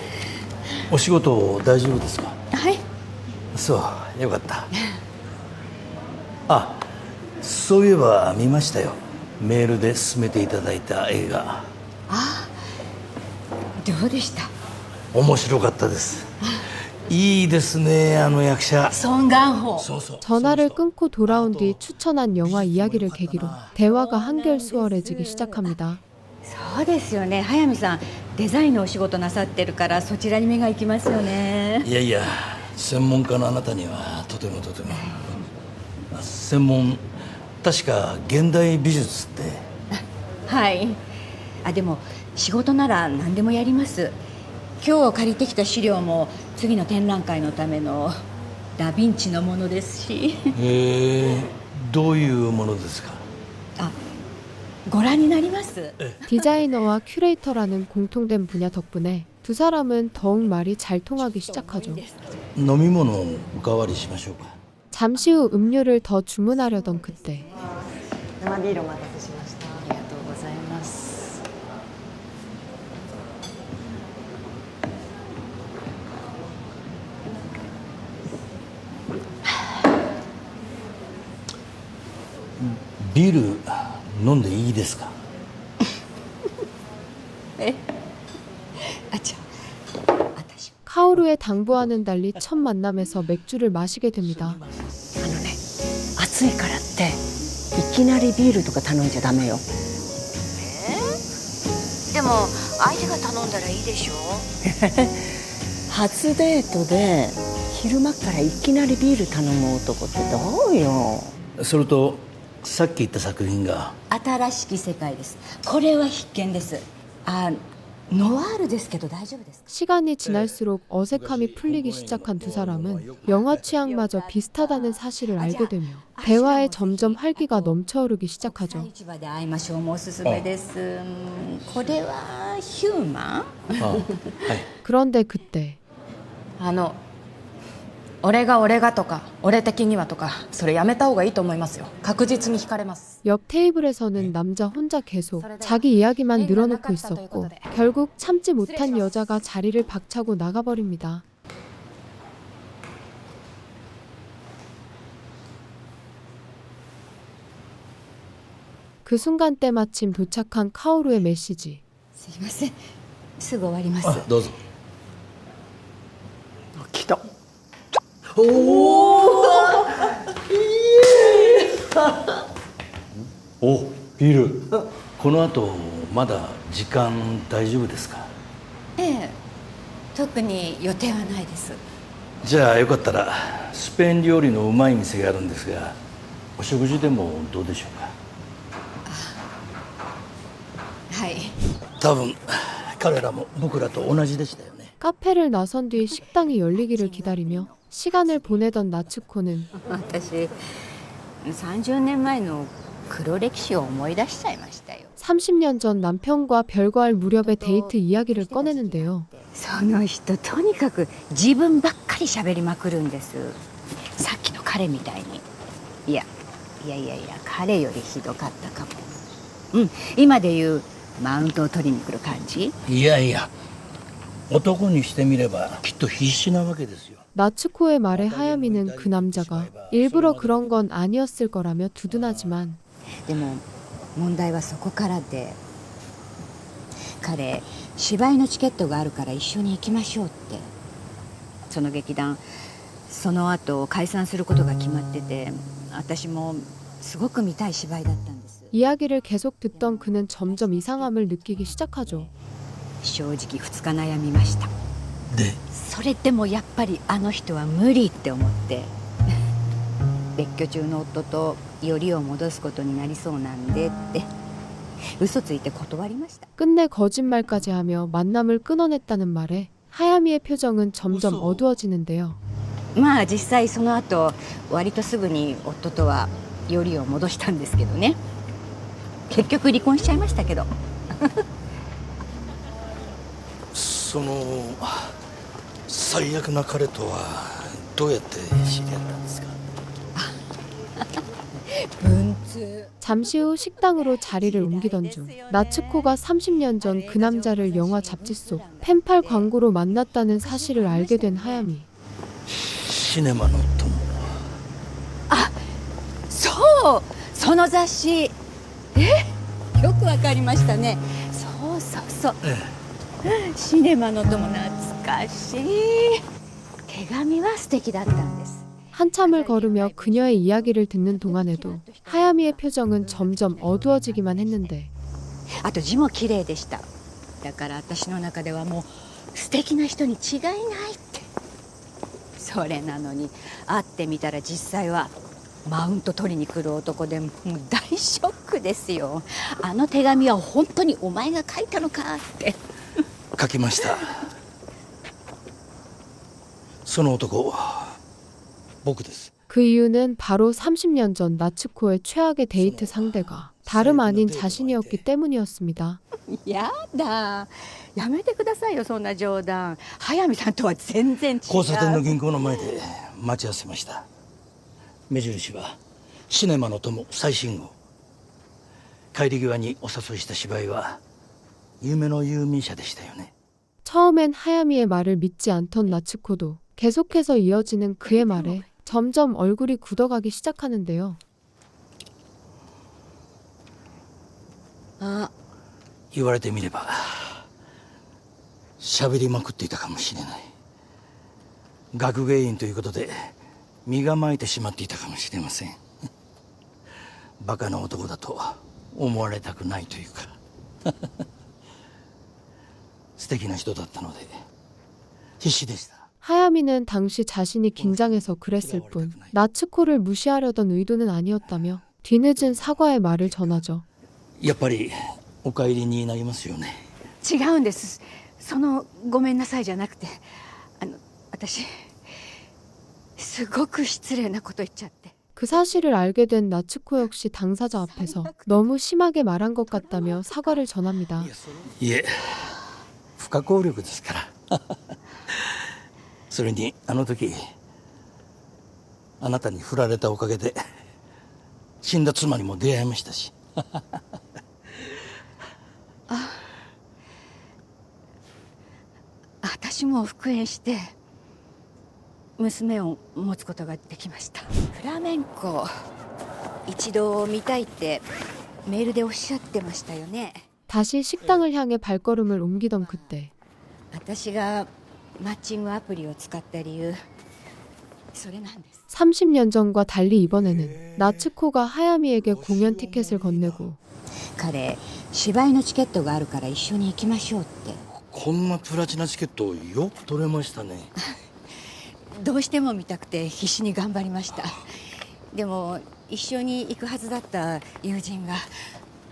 お仕事大丈夫ですか？はい。そうよかった。そういえば見ましたよ。メールで勧めていただいた映画。どうでした？面白かったです。いいですね、あの役者。송강호. 전화를 끊고 돌아온 뒤 추천한 영화 이야기를 계기로 대화가 한결 수월해지기 시작합니다. そうですよね。早見さん、デザインのお仕事なさってるからそちらに目が行きますよね。いやいや、専門家のあなたにはとてもとても。専門、確か現代美術って。はい。でも仕事なら何でもやります。今日借りてきた資料も次の展覧会のためのダ・ヴィンチのものですし。どういうものですか？ご覧になります。 디자이너와 큐레이터라는 공통된 분야 덕분에 두 사람은 더욱 말이 잘 통하기 시작하죠. 飲み物おかわりしましょうか。 잠시 후 음료를 더 주문하려던 그때 生ビールお待たせしました。ありがとうございます。ビール飲んでいいですか？ 카오루의 당부와는 달리 첫 만남에서 맥주를 마시게 됩니다. 暑いからっていきなりビールとか頼んじゃダメよ。でも相手が頼んだらいいでしょ。初デートで昼間からいきなりビール頼む男ってどうよ。それとさっき言った作品が新しき世界です。これは必見です。ノワールですけど大丈夫ですか? 시간이 지날수록 어색함이 풀리기 시작한 두 사람은 영화 취향마저 비슷하다는 사실을 알게 되며 대화에 점점 활기가 넘쳐오르기 시작하죠. 市場で会いましょうもおすすめです。これはヒューマン? 그런데 그때 俺がとか俺的にはとかそれやめた方がいいと思いますよ。確実に惹かれます。 옆 테이블에서는 남자 혼자 계속 자기 이야기만 늘어놓고 있었고 결국 참지 못한 여자가 자리를 박차고 나가버립니다. 그 순간 때마침 도착한 카오루의 메시지. すいません。すぐ終わります。どうぞ。来た。おおおビール。この後まだ時間大丈夫ですか？ええ、特に予定はないです。じゃあよかったらスペイン料理のうまい店があるんですが、お食事でもどうでしょうか？はい。多分彼らも僕らと同じでしたよね。 카페를 나선 뒤 식당이 열리기를 기다리며 시간을 보내던 나츠코는 私30年前の黒歴史を思い出しちゃいましたよ。 30년 전 남편과 별거할 무렵의 데이트 이야기를 꺼내는데요. その人とにかく自分ばっかり喋りまくるんです。さっきの彼みたいに。いや彼よりひどかったかも。今で言うマウントを取りに来る感じ。いや男にしてみればきっと必死なわけですよ。 나츠코의 말에 하야미는 그 남자가 일부러 그런 건 아니었을 거라며 두둔하지만 でも問題はそこからで、彼芝居のチケットがあるから一緒に行きましょうって。その劇団その後解散することが決まってて、私もすごく見たい芝居だったんです。 이야기를 계속 듣던 그는 점점 이상함을 느끼기 시작하죠. 正直2日悩みました。でそれでもやっぱりあの人は無理って思って別居中の夫とよりを戻すことになりそうなんでって嘘ついて断りました。 끝내 거짓말까지 하며 만남을 끊어냈다는 말에 하야미의 표정은 점점 어두워지는데요. まあ実際その後割とすぐに夫とはよりを戻したんですけどね。結局離婚しちゃいましたけど。その最悪な彼とはどうやって知り合ったんですか？ 잠시 후 식당으로 자리를 옮기던 중 나츠코가 30년 전 그 남자를 영화 잡지 속 펜팔 광고로 만났다는 사실을 알게 된 하야미. 시네마の友。そう、その雑誌。よくわかりましたね。そう。シネマの友、懐かしい。手紙は素敵だったんです。 한참을 걸으며 그녀의 이야기를 듣는 동안에도 하야미의 표정은 점점 어두워지기만 했는데 あと字も綺麗でした。だから私の中ではもう素敵な人に違いないって。それなのに会ってみたら実際はマウント取りに来る男でもう大ショックですよ。あの手紙は本当にお前が書いたのかって。書きました。その男僕です。 그 이유는 바로 30년 전 나츠코의 최악의 데이트 상대가 다름 아닌 자신이었기 때문이었습니다. やだ、やめてくださいよそんな冗談。早見さんとは全然違う。交差点の銀行の前で待ち合わせました。目印はシネマの友最新号。帰り際にお誘いした芝居は夢の遊民者でしたよね。 처음엔 하야미의 말을 믿지 않던 나츠코도 계속해서 이어지는 그의 말에 점점 얼굴이 굳어가기 시작하는데요. 言われてみれば喋りまくっていたかもしれない。学芸員ということで身構えてしまっていたかもしれません。バカな男だと思われたくないというか素敵な人だったので必死でした。 하야미는 당시 자신이 긴장해서 그랬을 뿐 나츠코를 무시하려던 의도는 아니었다며 뒤늦은 사과의 말을 전하죠. やっぱりお帰りになりますよね。違うんです。そのごめんなさいじゃなくて、私すごく失礼なこと言っちゃって。 그 사실을 알게 된 나츠코 역시 당사자 앞에서 너무 심하게 말한 것 같다며 사과를 전합니다. いえ、不可抗力ですから。それにあの時あなたに振られたおかげで死んだ妻にも出会いましたし。私も復縁して娘を持つことができました。フラメンコ一度見たいってメールでおっしゃってましたよね。 다시 식당을 향해 발걸음을 옮기던 그때 私がマッチングアプリを使った理由それなんです。 30년 전과 달리 이번에는 나츠코가 하야미에게 공연 티켓을 건네고 彼芝居のチケットがあるから一緒に行きましょうって。こんなプラチナチケットよく取れましたね。どうしても見たくて必死に頑張りました。でも一緒に行くはずだった友人が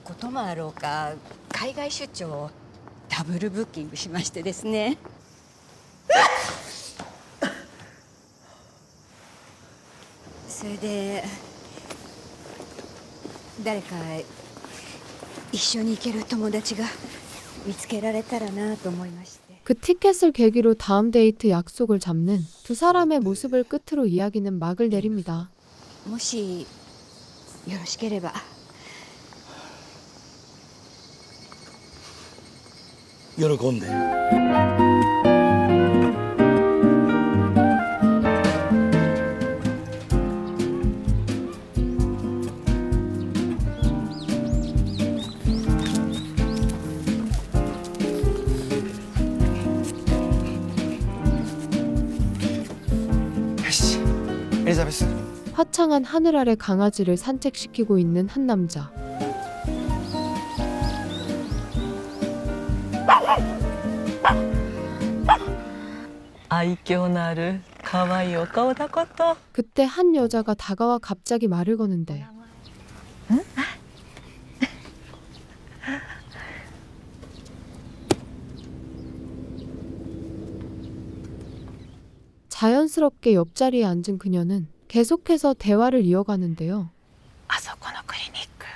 こともあろうか海外出張をダブルブッキングしましてですね。それで誰か一緒に行ける友達が見つけられたらなと思いまして。 그 티켓을 계기로 다음 데이트 약속을 잡는 두 사람의 모습을 끝으로 이야기는 막을 내립니다. もしよろしければ。喜んで。 엘리자베스. 화창한 하늘 아래 강아지를 산책시키고 있는 한 남자. 그때 한 여자가 다가와 갑자기 말을 거는데 자연스럽게 옆자리에 앉은 그녀는 계속해서 대화를 이어가는데요. あそこのクリニック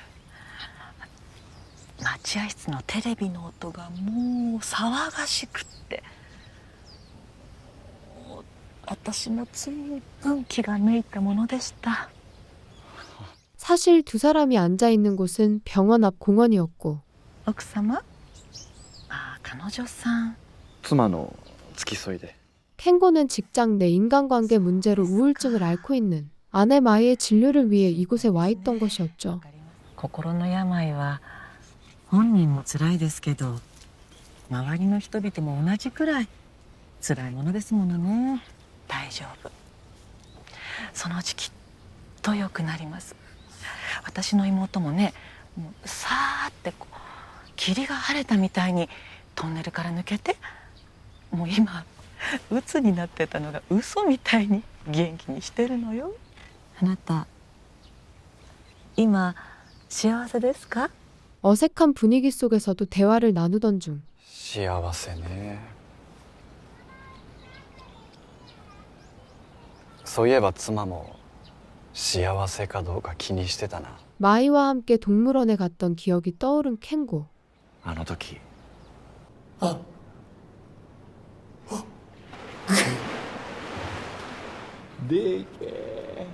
待合室のテレビの音がもう騒がしくって私も随分気がめいたものでした。 사실 두 사람이 앉아 있는 곳은 병원 앞 공원이었고 奥様彼女さん妻の付き添いで。 켄고는 직장 내 인간관계 문제로 우울증을 앓고 있는 아내 마이의 진료를 위해 이곳에 와 있던 것이었죠. 心の病は本人も辛いですけど周りの人々も同じくらい辛いものですものね。大丈夫。そのうちきっと良くなります。私の妹もね、もうさーってこう霧が晴れたみたいにトンネルから抜けて、もう今鬱になってたのが嘘みたいに元気にしてるのよ。あなた今幸せですか? 어색한 분위기 속에서도 대화를 나누던 중 幸せね。そういえば妻も幸せかどうか気にしてたな。 마이와 함께 동물원에 갔던 기억이 떠오른 켄고. あの時。でけえ。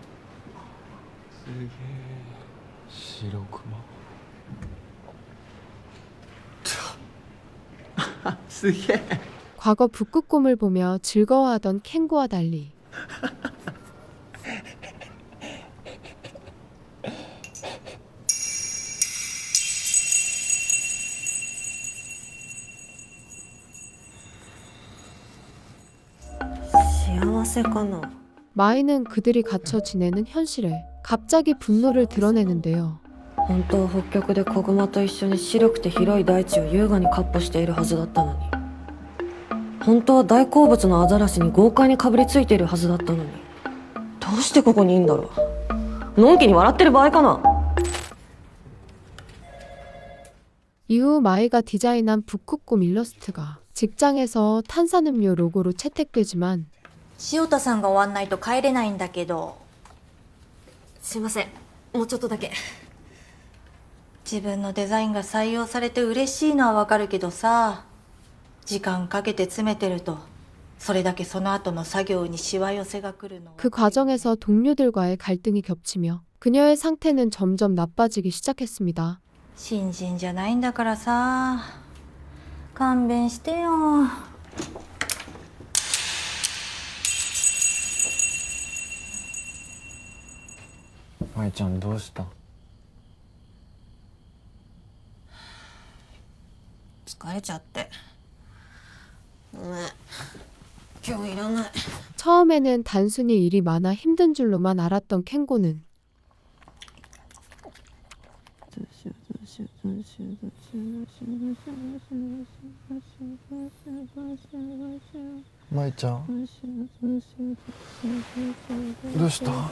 すげえ。白熊。すげえ。 과거 북극곰을 보며 즐거워하던 켄고와 달리 마이는 그들이 갇혀 지내는 현실에 갑자기 분노를 드러내는데요. 本当は北極で子グマと一緒に白くて広い大地を優雅に闊歩しているはずだったのに、本当は大好物のアザラシに豪快にかぶりついているはずだったのに、どうしてここにいんだろう。のんきに笑ってる場合かな。 이후 마이가 디자인한 북극곰 일러스트가 직장에서 탄산음료 로고로 채택되지만 塩田さんが終わんないと帰れないんだけど。すいません、もうちょっとだけ。自分のデザインが採用されて嬉しいのはわかるけどさ、時間かけて詰めてるとそれだけその後の作業にしわ寄せが来るの。 그 과정에서 동료들과의 갈등이 겹치며 그녀의 상태는 점점 나빠지기 시작했습니다. 新人じゃないんだからさ、勘弁してよ。舞ちゃんどうした？疲れちゃって。ごめん、今日いらない。 처음에는 단순히 일이 많아 힘든 줄로만 알았던 켄고는舞ちゃんどうした？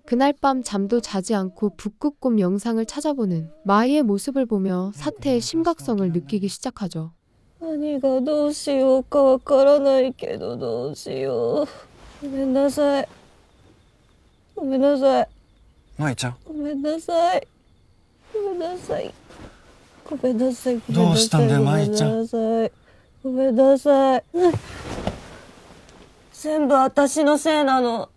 그날 밤 잠도 자지 않고 북극곰 영상을 찾아보는 마이의 모습을 보며 사태의 심각성을 느끼기 시작하죠. 何がどうしようかわからないけどどうしよう。ごめんなさい。ごめんなさい。舞ちゃんごめんなさい。ごめんなさい。ごめんなさい。どうしたんだよ舞ちゃん。ごめんなさい。全部私のせいなの。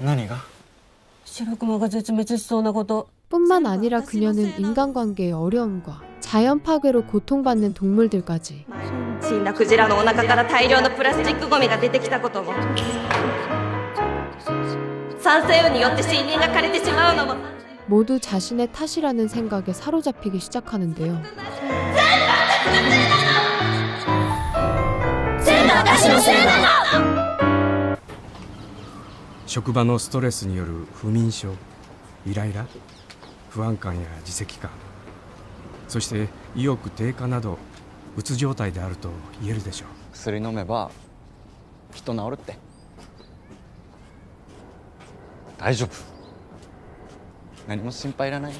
何が？白熊が絶滅しそうなこと。 뿐만 아니라 그녀는 인간관계의 어려움과 자연 파괴로 고통받는 동물들까지 死んだクジラのお腹から大量のプラスチックゴミが出てきたことも、酸性雨によって森林が枯れてしまうのも 모두 자신의 탓이라는 생각에 사로잡히기 시작하는데요. 全部私のせいなの。職場のストレスによる不眠症、イライラ、不安感や自責感、そして意欲低下などうつ状態であると言えるでしょう。薬飲めばきっと治るって。大丈夫、何も心配いらないよ。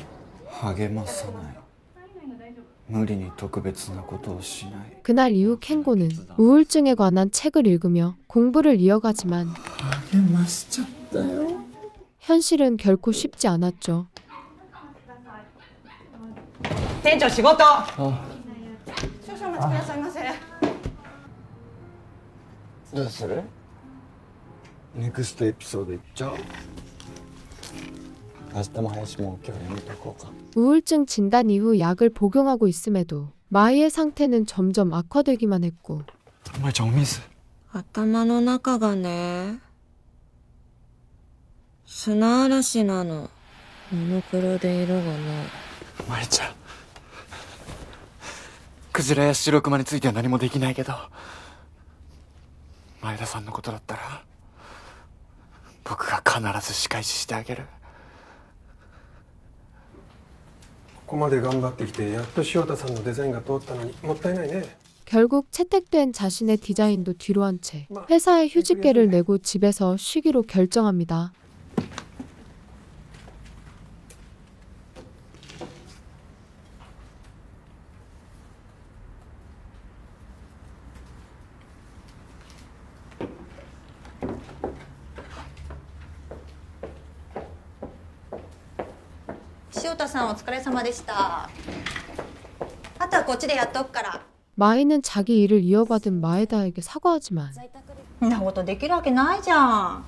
励まさない、無理に特別なことをしない。 그날 이후 켄고는 우울증에 관한 책을 읽으며 공부를 이어가지만 현실은 결코 쉽지 않았죠. 店長仕事。少々お待ちくださいませ。どうする？ネクストエピソードいっちゃおう。明日も林も今日やめとこうか。 우울증 진단 이후 약을 복용하고 있음에도 마이의 상태는 점점 악화되기만 했고 舞ちゃんお水。頭の中がね、砂嵐なの。モノクロで色がない。舞ちゃん、クジラや白熊については何もできないけど、前田さんのことだったら僕が必ず仕返ししてあげる。ここまで頑張ってきてやっと塩田さんのデザインが通ったのにもったいないね。 결국 채택된 자신의 디자인도 뒤로 한 채 회사에 휴직계를 내고 집에서 쉬기로 결정합니다. 시오타さんお疲れ様でした。あとはこっちでやっとくから。 마이는 자기 일을 이어받은 마에다에게 사과하지만 そんなことできるわけないじゃん。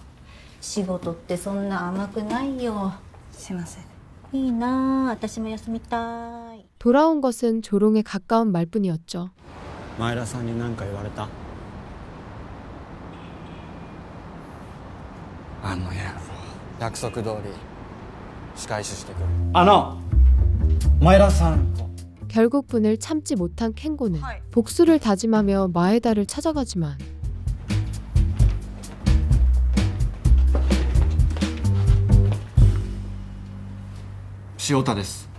仕事ってそんな甘くないよ。すいません。いいなあ、私も休みたい。 돌아온 것은 조롱에 가까운 말뿐이었죠. 前田さんに何か言われた？あの野郎、約束通り仕返ししてくる。前田さん。 결국 분을 참지 못한 켄고는 복수를 다짐하며 마에다를 찾아가지만 시오타です。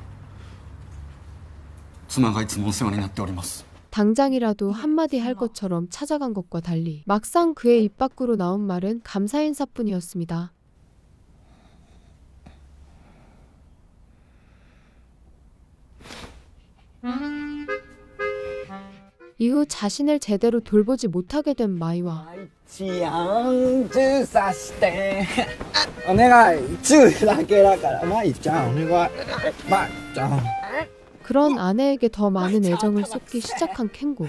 妻がいつもお世話になっております。 당장이라도 한마디 할 것처럼 찾아간 것과 달리 막상 그의 입 밖으로 나온 말은 감사 인사뿐이었습니다. 이후 자신을 제대로 돌보지 못하게 된 마이와 チアンチューさしてお願いチューだけだから舞ちゃんお願い舞ちゃん 그런 아내에게 더 많은 애정을 쏟기 시작한 켄고.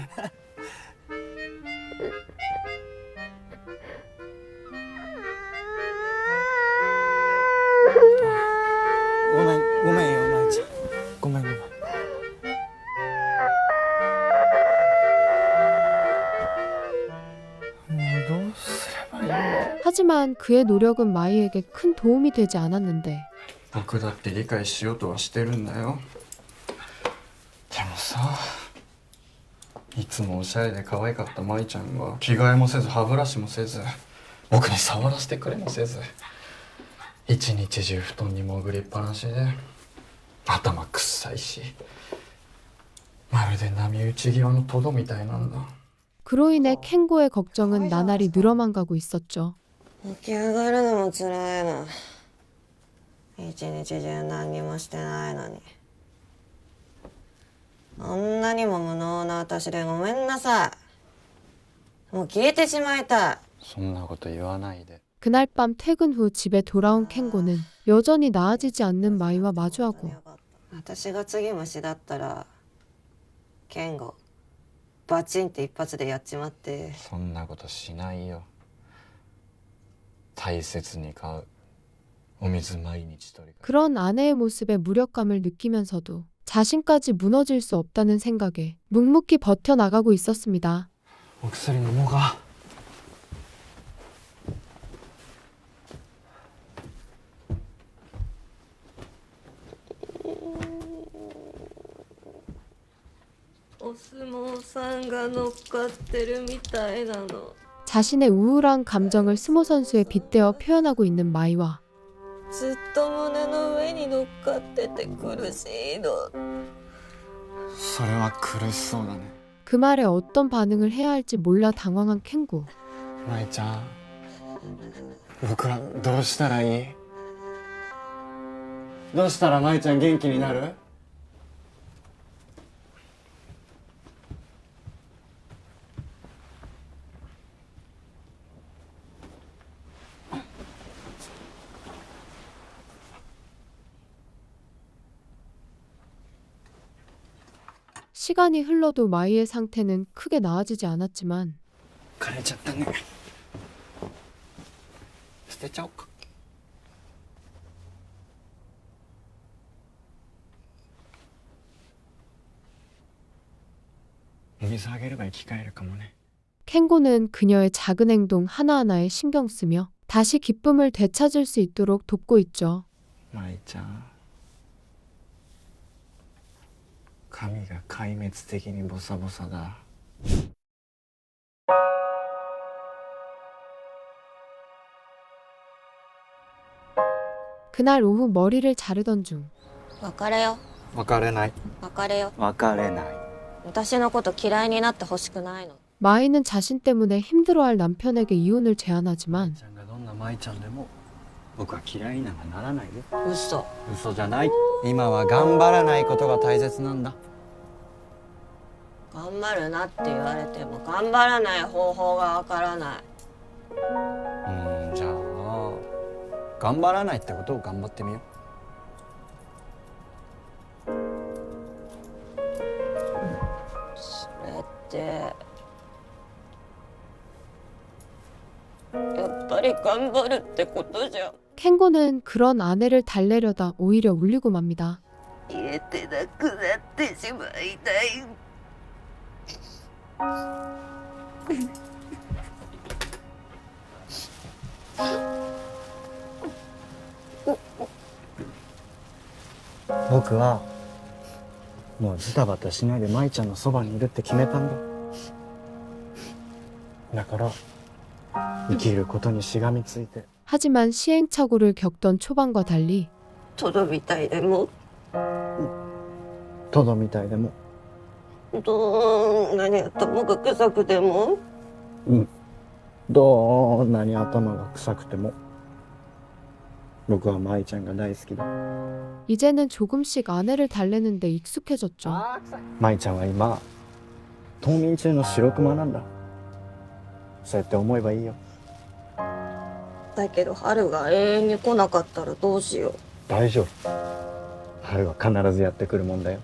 ごめんごめんよ舞ちゃんごめんごめん 하지만 그의 노력은 마이에게 큰 도움이 되지 않았는데 僕だって理解しようとはしてるんだよでもさいつもおしゃれで可愛かった舞ちゃんが着替えもせず歯ブラシもせず僕に触らせてくれもせず一日中布団に潜りっぱなしで頭くっさいしまるで波打ち際のトドみたいなんだ 그로 인해 켄고의 걱정은 나날이 늘어만 가고 있었죠. 起き上がるのも辛いの。一日中何にもしてないのに。あんなにも無能な私でごめんなさい。もう消えてしまいたい。そんなこと言わないで 그날 밤 퇴근 후 집에 돌아온 켄고는 여전히 나아지지 않는 마이와 마주하고 私が次虫だったら、ケンゴ、バチンって一発でやっちまって。そんなことしないよ大切に飼うお水毎日取り 그런 아내의 모습에 무력감을 느끼면서도 자신까지 무너질 수 없다는 생각에 묵묵히 버텨나가고 있었습니다. お薬飲もうか お相撲さんが乗っかってるみたいなの。 자신의 우울한 감정을 스모 선수에 빗대어 표현하고 있는 마이와 ずっと胸の上に乗っかってて苦しいの。それは苦しそうだね 그 말에 어떤 반응을 해야 할지 몰라 당황한 켄고. 舞ちゃん僕はどうしたらいいどうしたら舞ちゃん元気になる 시간이 흘러도 마이의 상태는 크게 나아지지 않았지만 枯れちゃったね捨てちゃおうかお水あげれば生き返るかもね 켄고는 그녀의 작은 행동 하나하나에 신경 쓰며 다시 기쁨을 되찾을 수 있도록 돕고 있죠. 舞ちゃん髪が壊滅的にボサボサだ 그날 오후 머리를 자르던 중 別れよ。別れない別れよ。別れない私のこと嫌いになってほしくないの。 마이는 자신 때문에 힘들어할 남편에게 이혼을 제안하지만 どんな舞ちゃんでも僕は嫌いになんかならないよ嘘。嘘じゃない今は頑張らないことが大切なんだ頑張るなって言われても頑張らない方法がわからない。じゃあ頑張らないってことを頑張ってみようそれってやっぱり頑張るってことじゃん。 켄고는 그런 아내를 달래려다 오히려 울리고 맙니다. 言えてなくなってしまいたい。僕はもうジタバタしないで舞ちゃんのそばにいるって決めたんだだから生きることにしがみついて 하지만 시행착오를 겪던 초반과 달리 トドみたいでもトドみたいでもどんなに頭が臭くてもどんなに頭が臭くても僕は舞ちゃんが大好きだ 이제는 조금씩 아내를 달래는데 익숙해졌죠. 舞ちゃんは今冬眠中の白熊なんだ。そうやって思えばいいよ。だけど春が永遠に来なかったらどうしよう。大丈夫。春は必ずやってくるもんだよ。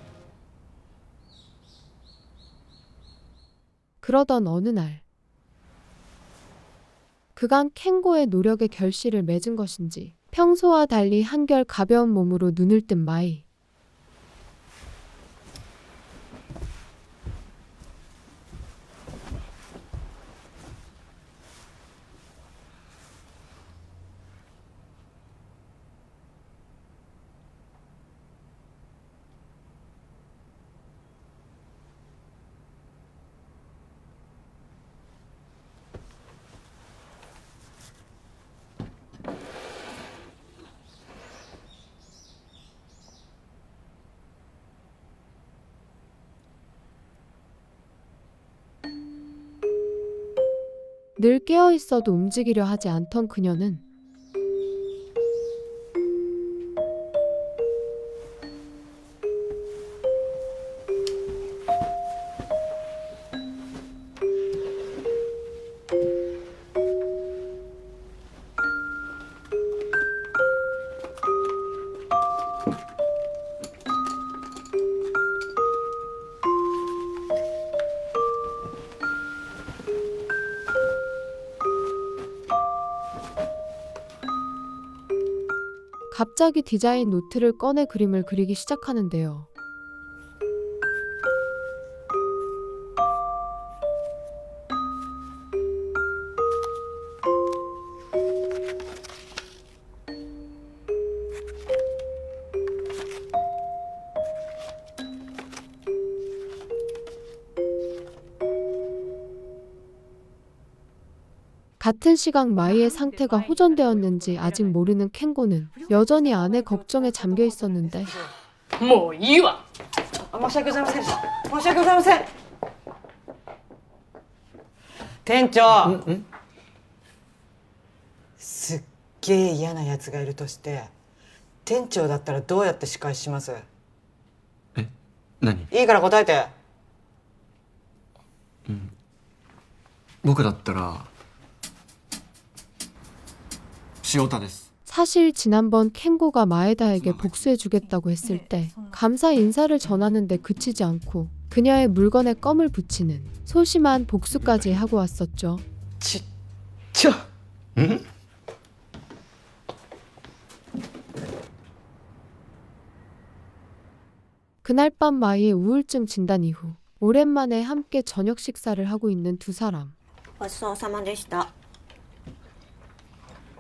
그러던 어느 날 그간 켄고의 노력에 결실을 맺은 것인지 평소와 달리 한결 가벼운 몸으로 눈을 뜬 마이. 늘 깨어있어도 움직이려 하지 않던 그녀는 갑자기 디자인 노트를 꺼내 그림을 그리기 시작하는데요. 같은 시각 마이의 상태가 호전되었는지 아직 모르는 켄고는 여전히 아내 걱정에 잠겨 있었는데 もういいわ。申し訳ございません。申し訳ございません。店長。すっげえ嫌なやつがいるとして、店長だったらどうやって仕返しします？何？いいから答えて。僕だったら塩田です. 사실 지난번 켄고가 마에다에게 복수해주겠다고 했을 때 감사 인사를 전하는데 그치지 않고 그녀의 물건에 껌을 붙이는 소심한 복수까지 하고 왔었죠. 진짜? 응? 그날 밤 마이의 우울증 진단 이후 오랜만에 함께 저녁 식사를 하고 있는 두 사람. ごちそうさまでした。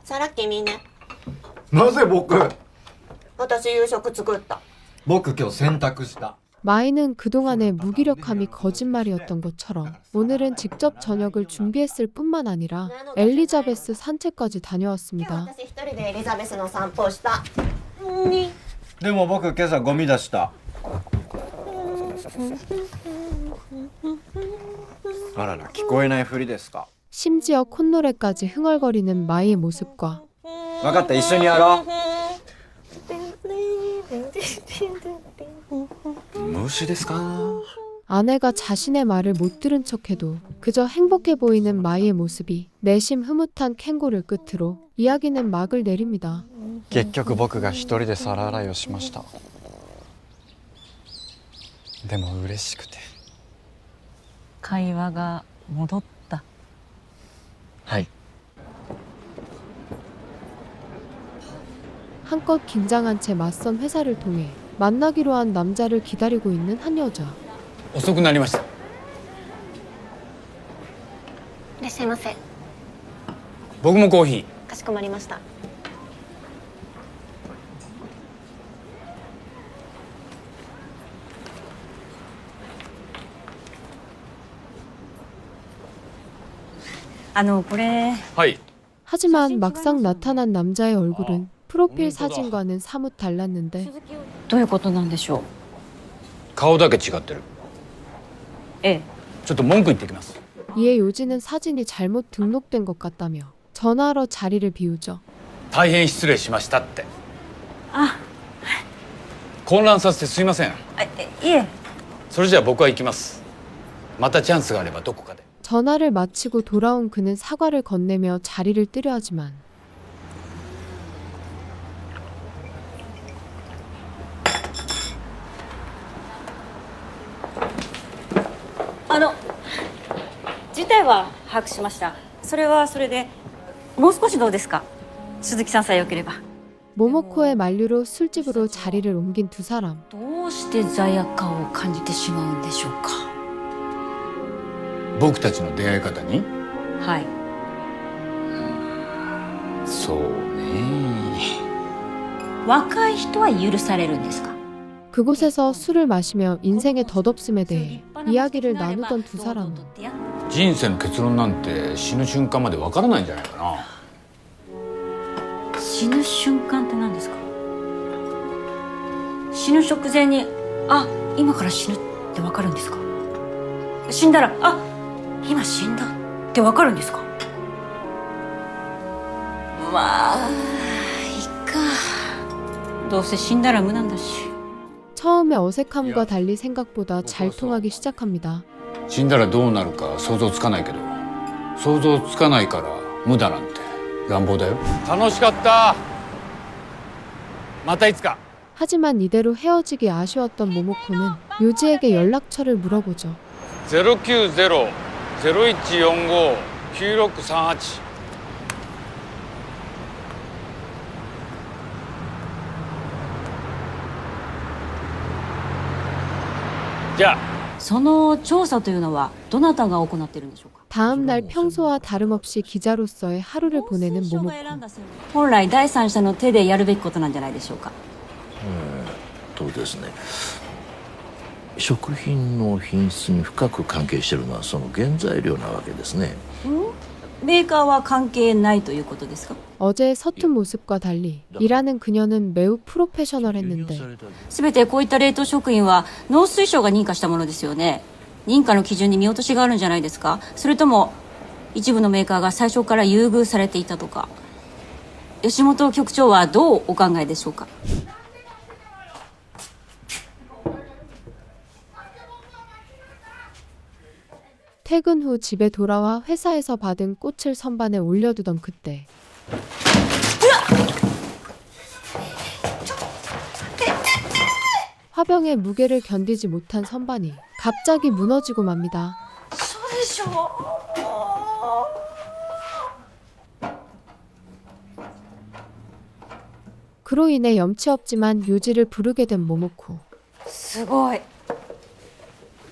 さら君ね。なぜ僕？私夕食作った。僕今日洗濯した. 마이는 그동안의 무기력함이 거짓말이었던 것처럼 오늘은 직접 저녁을 준비했을 뿐만 아니라 엘리자베스 산책까지 다녀왔습니다. 私一人でエリザベスの散歩をした。でも僕今朝ゴミ出した. あらら、聞こえないふりですか? 심지어 콧노래까지 흥얼거리는 마이의 모습과 分かった、一緒にやろう. 무엇이ですか? 아내가 자신의 말을 못 들은 척해도 그저 행복해 보이는 마이의 모습이 내심 흐뭇한 켄고를 끝으로 이야기는 막을 내립니다. 結局僕が一人で皿洗いをしました。でも嬉しくて。会話が戻った。はい。 한껏 긴장한 채 맞선 회사를 통해 만나기로 한 남자를 기다리고 있는 한 여자. 遅くなりました。いらっしゃいませ。僕もコーヒー。かしこまりました。これ。 はい。 하지만 막상 나타난 남자의 얼굴은 프로필 사진과는 사뭇 달랐는데 どういうことなんでしょう。顔だけ違ってる。ええ。ちょっと文句言ってきます。 이에 요지는 사진이 잘못 등록된 것 같다며 전화로 자리를 비우죠. 大変失礼しましたって。あ、混乱させてすいません。いえ。それじゃあ僕は行きます。またチャンスがあればどこかで。 전화를 마치고 돌아온 그는 사과를 건네며 자리를 뜨려 하지만 아事態は把握しました。それはそれでもう少しどうですか。鈴木さんさえよければ。 모모코의 만류로 술집으로 자리를 옮긴 두 사람. どうして罪悪感を感じてしまうんでしょうか。僕たちの出会い方に。はい。そうね。若い人は許されるんですか。 그곳에서 술을 마시며 인생의 덧없음에 대해 이야기를 나누던 두 사람은 人生の結論なんて死ぬ瞬間までわからないんじゃないかな。死ぬ瞬間って何ですか。死ぬ直前にあ、今から死ぬってわかるんですか。死んだらあ、今死んだってわかるんですか。まあいいか。どうせ死んだら無なんだし。 처음의 어색함과 달리 생각보다 잘 통하기 시작합니다. 死んだらどうなるか想像つかないけど、想像つかないから無駄なんて乱暴だよ。楽しかった。またいつか。 하지만 이대로 헤어지기 아쉬웠던 모모코는 요지에게 연락처를 물어보죠. 090-0145-9638。 じゃあ。 その調査というのはどなたが行っているんでしょうか。 다음 날 평소와 다름없이 기자로서의 하루를 보내는 모모코. 本来第三者の手でやるべきことなんじゃないでしょうか。そうですね。食品の品質に深く関係しているのはその原材料なわけですね。メーカーは関係ないということですか。 어제의 서툰 모습과 달리 일하는 그녀는 매우 프로페셔널했는데 すべてこういった冷凍食品は農水省が認可したものですよね。認可の基準に見落としがあるんじゃないですか。それとも一部のメーカーが最初から優遇されていたとか。吉本局長はどうお考えでしょうか。 퇴근 후 집에 돌아와 회사에서 받은 꽃을 선반에 올려두던 그때 화병의 무게를 견디지 못한 선반이 갑자기 무너지고 맙니다. 그로 인해 염치 없지만 요지를 부르게 된 모모코. すごい。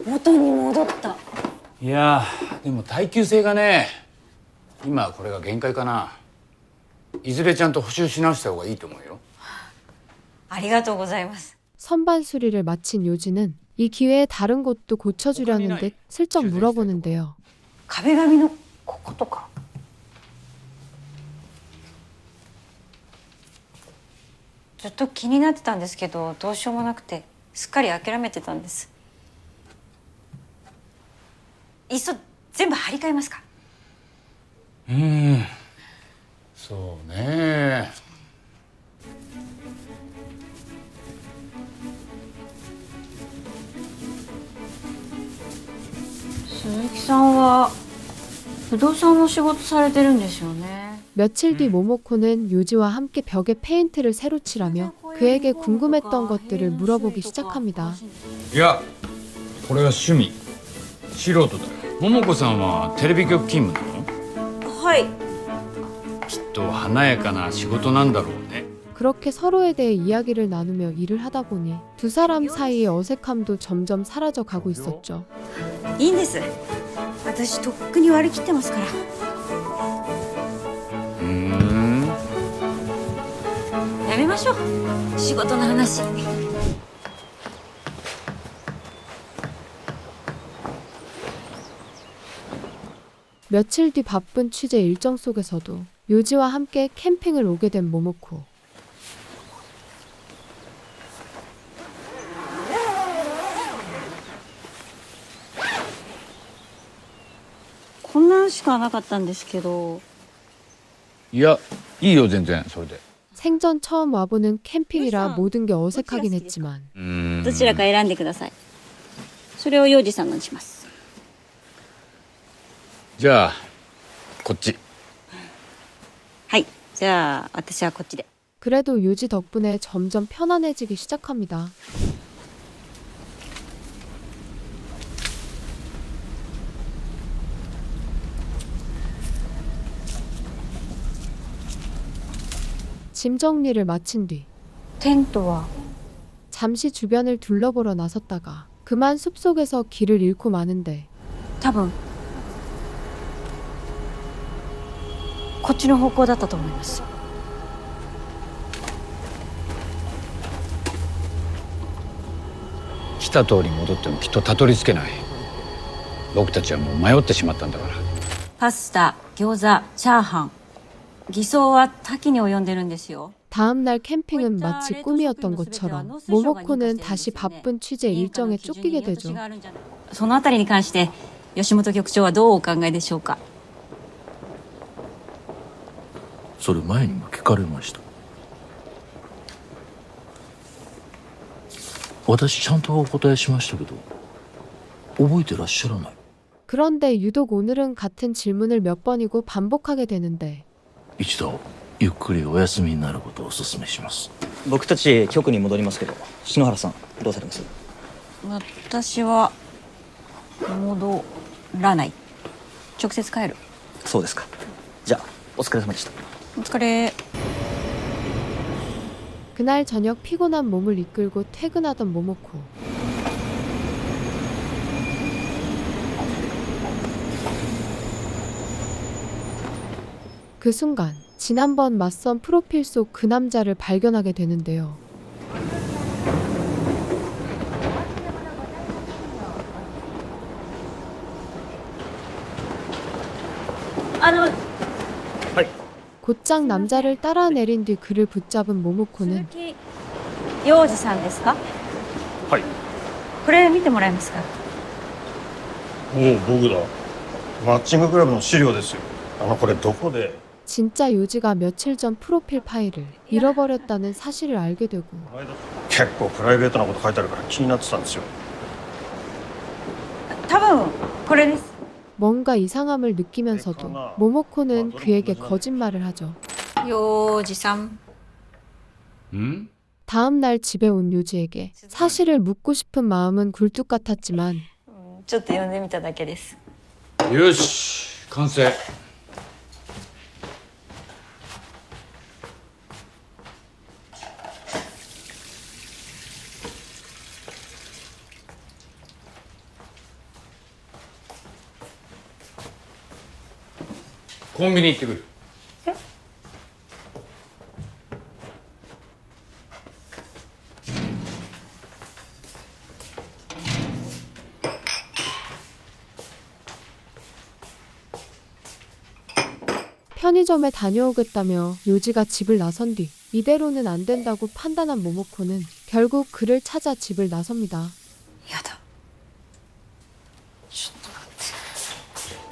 元に戻った。いやでも耐久性がね、今はこれが限界かな。いずれちゃんと補修し直した方がいいと思うよ。ありがとうございます。 선반 수리를 마친 요지는 이 기회에 다른 곳도 고쳐주려는 듯 슬쩍 물어보는데요. 壁紙のこことか。ずっと気になってたんですけど、どうしようもなくてすっかり諦めてたんです。いっそ全部張り替えますか。そうね。鈴木さんは不動産の仕事されてるんですよね。 며칠 뒤 모모코는 요지와 함께 벽에 페인트를 새로 칠하며 그에게 궁금했던 것들을 물어보기 시작합니다. いや、これは趣味。素人だよ。桃子さんはテレビ局勤務なの？はい。きっと華やかな仕事なんだろうね。 그렇게 서로에 대해 이야기를 나누며 일을 하다 보니 두 사람 사이의 어색함도 점점 사라져 가고 있었죠. いいんです。私とっくに割り切ってますから。やめましょう。仕事の話。 며칠 뒤 바쁜 취재 일정 속에서도 요지와 함께 캠핑을 오게 된 모모코. こんなんしかなかったんですけど。いや、いいよ全然それで。 생전 처음 와보는 캠핑이라 모든 게 어색하긴 했지만 どちらか選んでください。それをヨウジさんのにします。じゃあこっち。はいじゃあ私はこっちで 그래도 유지 덕분에 점점 편안해지기 시작합니다. 짐 정리를 마친 뒤 テントは 잠시 주변을 둘러보러 나섰다가 그만 숲속에서 길을 잃고 마는데 多分こっちの方向だったと思います 来た通り戻ってもきっとたどり着けない。僕たちはもう迷ってしまったんだから。パスタ、餃子、チャーハン偽装は多岐に及んでるんですよ 다음 날 캠핑은 마치 꿈이었던 것처럼 모모코는 다시 바쁜 취재 일정에 쫓기게 되죠. そのあたりに関して吉本局長はどうお考えでしょうかそれ前にも聞かれました。私ちゃんとお答えしましたけど覚えてらっしゃらない。 그런데 유독 오늘은 같은 질문을 몇 번이고 반복하게 되는데 一度ゆっくりお休みになることをお勧めします。僕たち局に戻りますけど篠原さんどうされます？私は戻らない直接帰るそうですか。じゃあお疲れ様でした。お疲れ 그날 저녁 피곤한 몸을 이끌고 퇴근하던 모모코. 그 순간 지난번 맞선 프로필 속 그 남자를 발견하게 되는데요. 곧장 남자를 따라 내린 뒤 그를 붙잡은 모모코는 洋二さんですかはいこれ見てもらえますかおお僕だマッチングクラブの資料ですよこれどこで 진짜 요지가 며칠 전 프로필 파일을 잃어버렸다는 사실을 알게 되고 結構プライベートなこと書いてあるから気になってたんですよ多分これです 뭔가 이상함을 느끼면서도 모모코는 그에게 거짓말을 하죠. 洋二さん 다음 날 집에 온 요지에게 사실을 묻고 싶은 마음은 굴뚝 같았지만 ちょっと読んでみただけです よし完成。コンビニ行ってくる。편의점에 다녀오겠다며 요지가 집을 나선 뒤 이대로는 안 된다고 판단한 모모코는 결국 그를 찾아 집을 나섭니다.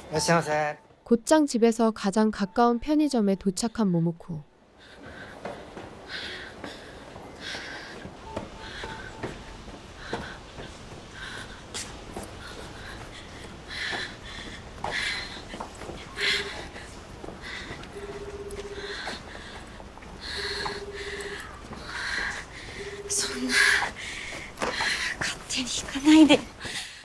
いらっしゃいませ。 곧장 집에서 가장 가까운 편의점에 도착한 모모코.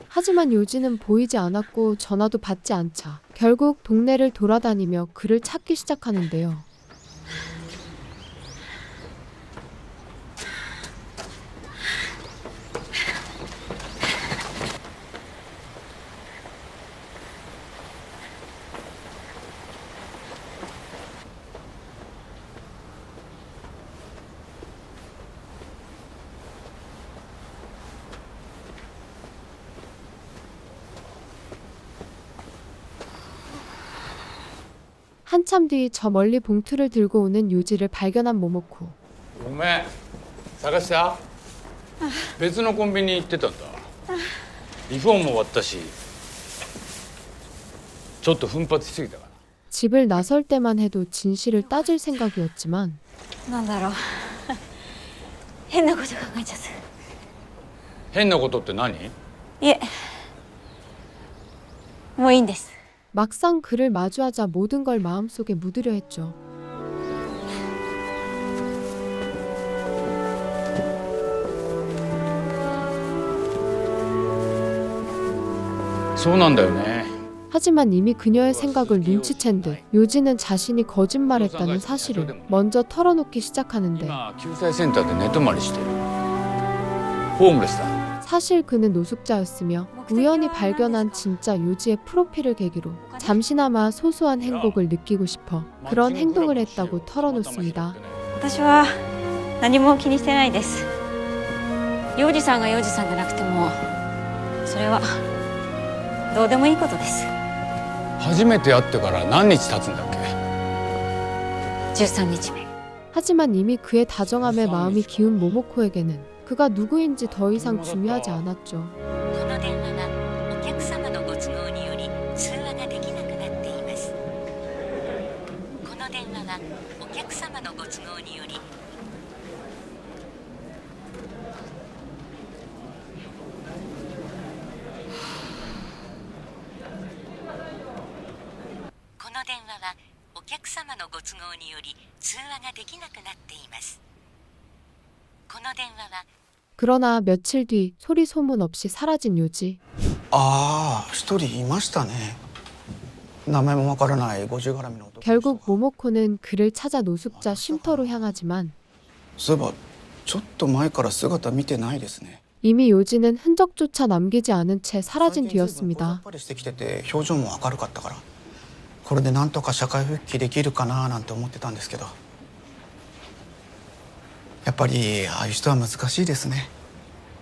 하지만 요지는 보이지 않았고 전화도 받지 않자 결국 동네를 돌아다니며 그를 찾기 시작하는데요. 한참 뒤 저 멀리 봉투를 들고 오는 요지를 발견한 모모코. ごめん探した別のコンビニ行ってたんだリフォーム終わったしちょっと奮発しすぎたかな 집을 나설 때만 해도 진실을 따질 생각이었지만 なんだろう変なこと考えちゃった変なことって何いえもういいんです 막상 그를 마주하자 모든 걸 마음속에 묻으려 했죠. そうなんだよね。 하지만 이미 그녀의 생각을 눈치챈 듯 요지는 자신이 거짓말했다는 사실을 먼저 털어놓기 시작하는데 救済センターで寝泊まりしてる。ホームレスだ。 사실 그는 노숙자였으며 우연히 발견한 진짜 요지의 프로필을 계기로 잠시나마 소소한 행복을 느끼고 싶어 그런 행동을 했다고 털어놓습니다. 私は何も気にしてないです。幼児さんが幼児さんじゃなくてもそれはどうでもいいことです。初めて会ってから何日経つんだっけ？ 13日目。 하지만 이미 그의 다정함에 마음이 기운 모모코에게는 그가 누구인지 더 이상 중요하지 않았죠. この電話はお客様のご都合により通話ができなくなっています。この電話はお客様のご都合によりこの電話はお客様のご都合により通話ができなくなっています。この電話は 그러나 며칠 뒤 소리 소문 없이 사라진 요지. ああ、一人いましたね。名前もわからない50絡みの男。 결국 모모코는 그를 찾아 노숙자 쉼터로 향하지만 そういえばちょっと前から姿見てないですね。 이미 요지는 흔적조차 남기지 않은 채 사라진 最近 뒤였습니다. やっぱりしてきてて表情も明るかったからこれでなんとか社会復帰できるかななんて思ってたんですけどやっぱりああいう人は難しいですね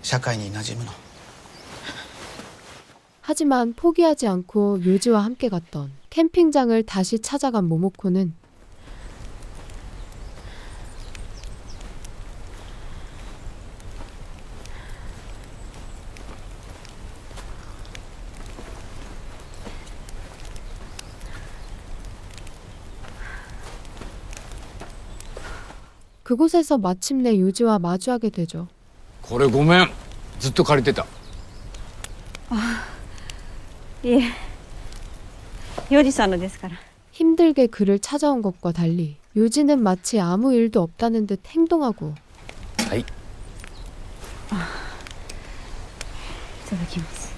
社会に馴染むの 하지만 포기하지 않고 요지와 함께 갔던 캠핑장을 다시 찾아간 모모코는 그곳에서 마침내 요지와 마주하게 되죠. これごめん。ずっと借りてた。いえ、幼児さんのですから。 힘들게 그를 찾아온 것과 달리 요지는 마치 아무 일도 없다는 듯 행동하고 はい。いただきます。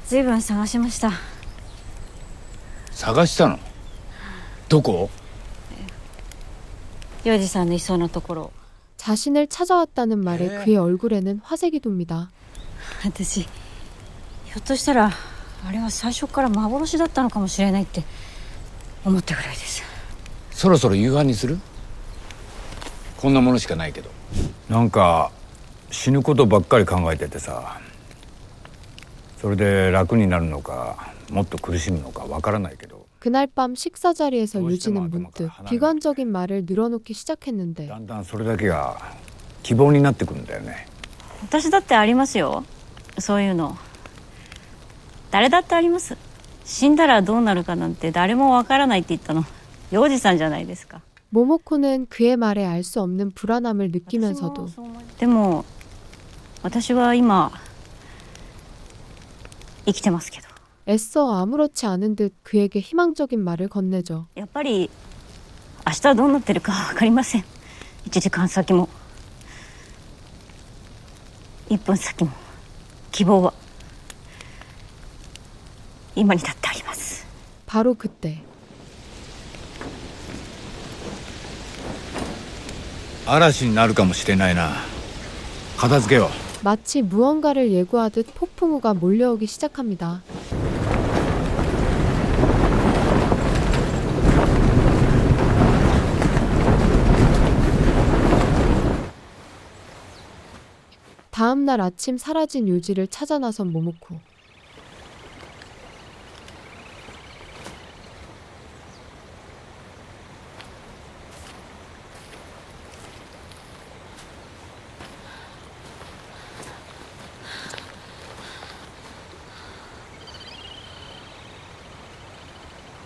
ずいぶん探しました。探したの？どこ？ 幼児さんのいそうなところ。 자신을 찾아왔다는 말에 그의 얼굴에는 화색이 돕니다. 私ひょっとしたらあれは最初から幻だったのかもしれないって思ったぐらいです。そろそろ夕飯にする？こんなものしかないけど。なんか死ぬことばっかり考えててさ。それで楽になるのかもっと苦しむのかわからないけど。 그날 밤 식사 자리에서 요지는 문득 비관적인 말을 늘어놓기 시작했는데 だんだんそれだけが希望になってくるんだよね。私だってありますよ。そういうの。誰だってあります。死んだらどうなるかなんて誰もわからないって言ったの幼児さんじゃないですか。 모모코는 그의 말에 알 수 없는 불안함을 느끼면서도 でも私は今生きてますけど。 애써 아무렇지 않은 듯 그에게 희망적인 말을 건네죠. やっぱり明日どうなってるかわかりません。1時間先も1分先も希望は今にだってあります。 바로 그때 嵐になるかもしれないな。片付けよう。 마치 무언가를 예고하듯 폭풍우가 몰려오기 시작합니다. 다음 날 아침 사라진 요지를 찾아 나선 모모코.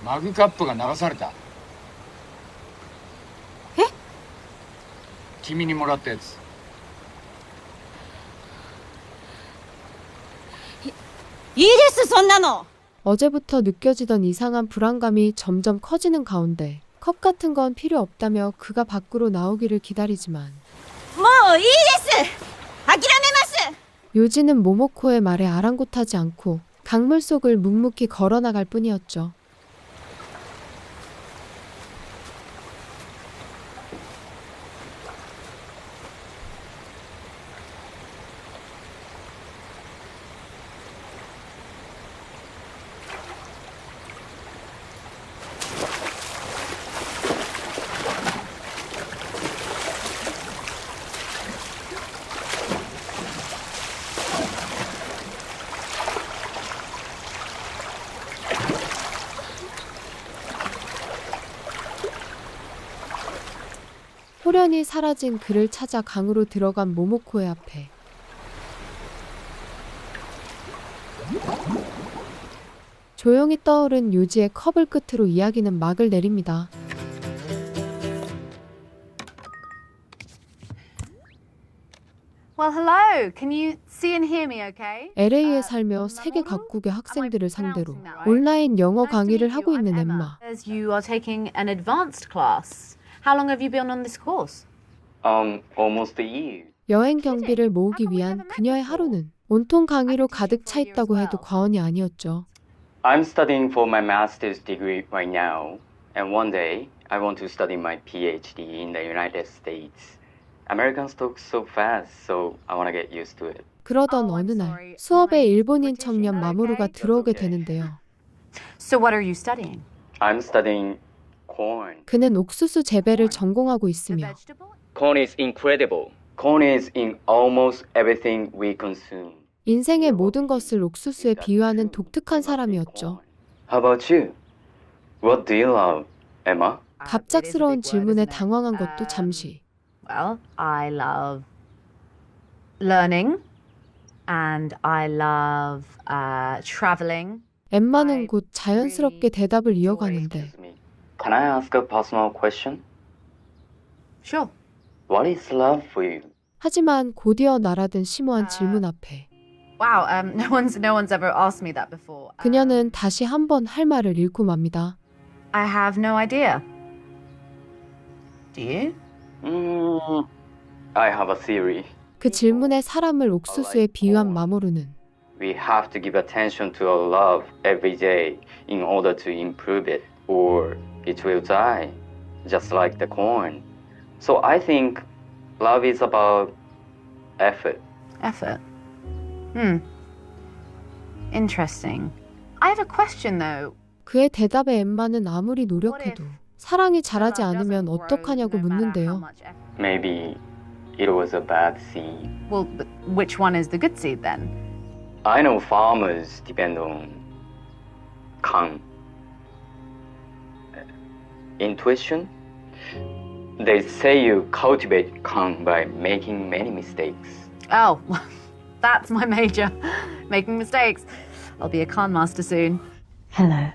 마그카프가流された。え？君にもらったやつ。いいですそんなの 어제부터 느껴지던 이상한 불안감이 점점 커지는 가운데 컵 같은 건 필요 없다며 그가 밖으로 나오기를 기다리지만 もういいです諦めます 요지는 모모코의 말에 아랑곳하지 않고 강물 속을 묵묵히 걸어나갈 뿐이었죠. 호련히 사라진 그를 찾아 강으로 들어간 모모코의 앞에 조용히 떠오른 요지의 컵을 끝으로 이야기는 막을 내립니다. Well, hello. Can you see and hear me okay? LA에 살며 세계 각국의 학생들을 상대로 온라인 영어 강의를 하고 있는 엠마. As you are taking an advanced class. How long have you been on this course? Almost a year. 여행 경비를 모으기 위한 그녀의 하루는 온통 강의로 가득 차 있다고 해도 과언이 아니었죠. I'm studying for my master's degree right now, and one day I want to study my PhD in the United States. Americans talk so fast, so I want to get used to it. 그러던 어느 날 수업에 일본인 청년 마모루가 들어오게 되는데요. So what are you studying? I'm studying corn. 그는 옥수수 재배를 전공하고 있으며 Corn is incredible. Corn is in almost everything we consume. 인생의 모든 것을 옥수수에 비유하는 독특한 사람이었죠. How about you? What do you love, Emma? 갑작스러운 질문에 당황한 것도 잠시. Well, I love learning and I love traveling. 엠마는 곧 자연스럽게 대답을 이어가는데 Can I ask a personal question? Sure. What is love for you? 하지만 곧이어 날아든 심오한 질문 앞에 Wow, no one's ever asked me that before. 그녀는 다시 한번 할 말을 잃고 맙니다. I have no idea. Do you? I have a theory. 그 질문에 사람을 옥수수에 비유한 마모루는 We have to give attention to our love every day in order to improve it, or it will die, just like the corn. So I think love is about effort. Effort. Interesting. I have a question though. 그의 대답에 엠마는 아무리 노력해도 사랑이 자라지 않으면 어떡하냐고 묻는데요. Maybe it was a bad seed. Well, but which one is the good seed then? I know farmers depend on intuition. They say you cultivate by making many mistakes. Oh, that's my major. Making mistakes. I'll be a con master soon. Hello.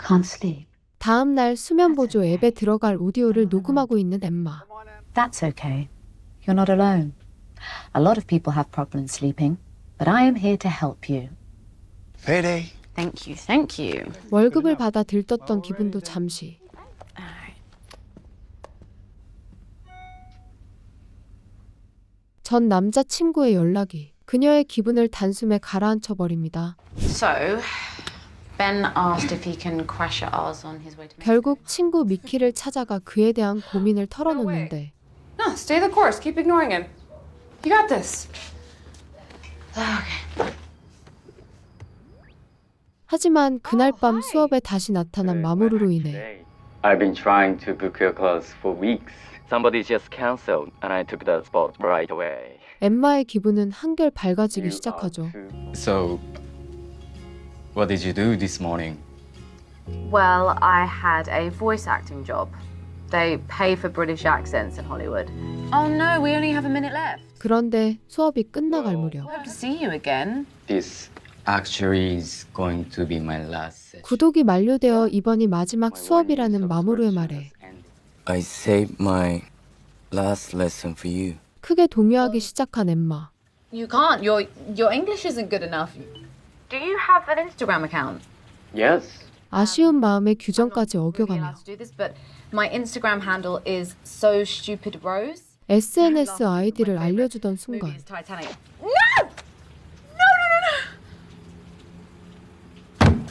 Can't sleep. 다음 날 수면 보조 앱에 들어갈 오디오를 녹음하고 있는 엠마. That's okay. You're not alone. A lot of people have problems sleeping, but I am here to help you. Payday. Thank you, thank you. 월급을 받아 들떴던 기분도 잠시. 전 남자친구의 연락이 그녀의 기분을 단숨에 가라앉혀 버립니다. So, Ben asked if he can crash at ours on his way to. 결국 친구 미키를 찾아가 그에 대한 고민을 털어놓는데 No, stay the course. Keep ignoring him. You got this. Okay. 하지만 그날 밤 수업에 다시 나타난 마모루로 인해 I've been trying to book your class for weeks. Somebody just canceled, and I took the spot right away. 엠마의 기분은 한결 밝아지기 시작하죠. So, what did you do this morning? Well, I had a voice acting job. They pay for British accents in Hollywood. Oh no, we only have a minute left. 그런데 수업이 끝나갈 무렵 Hope to see you again. This actually is going to be my last session. 구독이 만료되어 이번이 마지막 수업이라는 마모루의 말에 I saved my last lesson for you. 크게 동요하기 시작한 엠마. You can't. Your English isn't good enough. Do you have an Instagram account? Yes. 아쉬운 마음에 규정까지 어겨가며 To do this, but my Instagram handle is so stupid rose. SNS 아이디를 알려주던 순간 Titanic. No!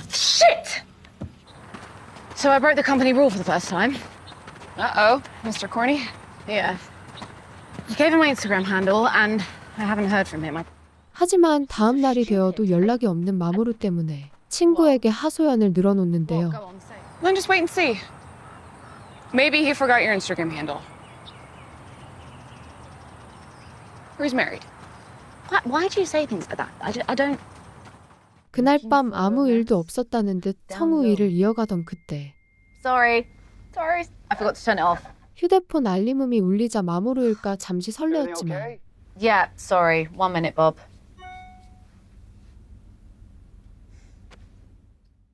Shit! So I broke the company rule for the first time. Uh-oh, Mr. Corny. Yeah. I gave him my Instagram handle and I haven't heard from him. 하지만 다음 날이 되어도 연락이 없는 마모루 때문에 친구에게 하소연을 늘어놓는데요. Then just wait and see. Maybe he forgot your Instagram handle. Or he's married. Why do you say things like that? I don't... 그날 밤 아무 일도 없었다는 듯 성우일을 이어가던 그때 Sorry. I forgot to turn it off. 휴대폰 알림음이 울리자 마모루일까 잠시 설레었지만 Yeah, sorry. 1 minute, Bob.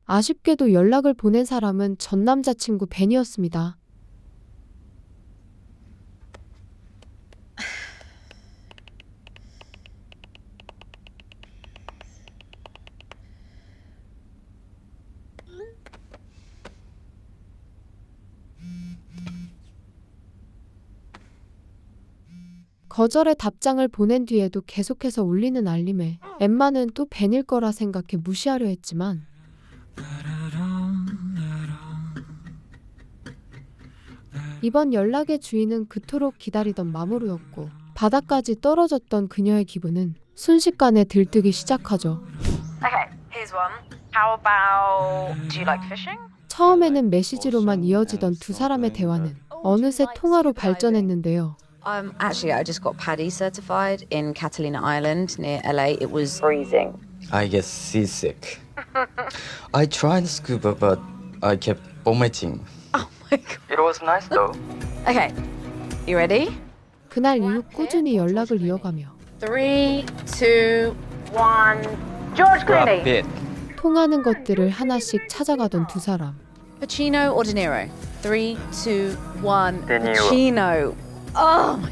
아쉽게도 연락을 보낸 사람은 전 남자친구 벤이었습니다. 거절의 답장을 보낸 뒤에도 계속해서 울리는 알림에 엠마는 또 벤일 거라 생각해 무시하려 했지만 이번 연락의 주인은 그토록 기다리던 마모루였고 바닥까지 떨어졌던 그녀의 기분은 순식간에 들뜨기 시작하죠. Okay, here's one. How about... Do you like fishing? 처음에는 메시지로만 이어지던 두 사람의 대화는 어느새 통화로 발전했는데요. Actually, I just got PADI certified in Catalina Island near LA. It was freezing. I get seasick. I tried scuba, but I kept vomiting. Oh my god. It was nice though. Okay, you ready? 그날 이후 꾸준히 연락을 이어가며 3, 2, 1. George Clooney. Pitt. 통하는 것들을 하나씩 찾아가던 두 사람. Pacino or De Niro? 3, 2, 1. De Niro. Pacino. Oh my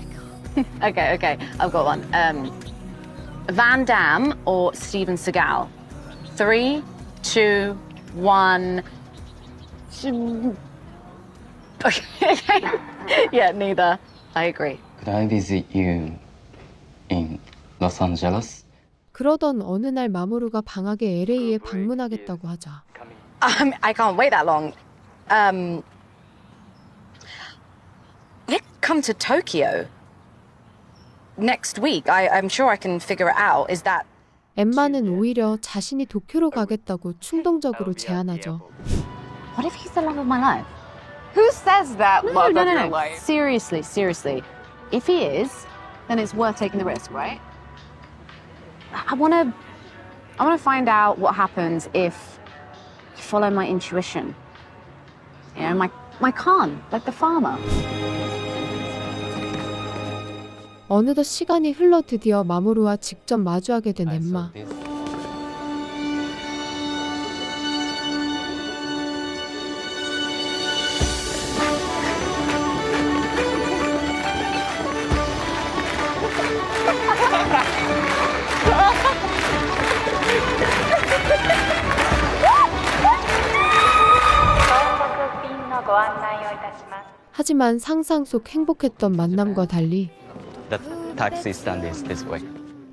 god. Okay, I've got one. Van Damme or Steven Seagal? 3, 2, 1. Okay. Yeah, neither. I agree. Could I visit you in Los Angeles? 그러던 어느 날 마모루가 방학에 LA에 방문하겠다고 하자 I can't wait that long. Let's come to Tokyo next week. I'm sure I can figure it out. Is that? 엠마는 오히려 자신이 도쿄로 가겠다고 충동적으로 제안하죠. What if he's the love of my life? Who says that? No. Seriously. If he is, then it's worth taking the risk, right? I want to find out what happens if I follow my intuition. You know, my Khan, like the farmer. 어느덧 시간이 흘러 드디어 마모루와 직접 마주하게 된 엠마. 하지만 상상 속 행복했던 만남과 달리 The taxi stand is this way.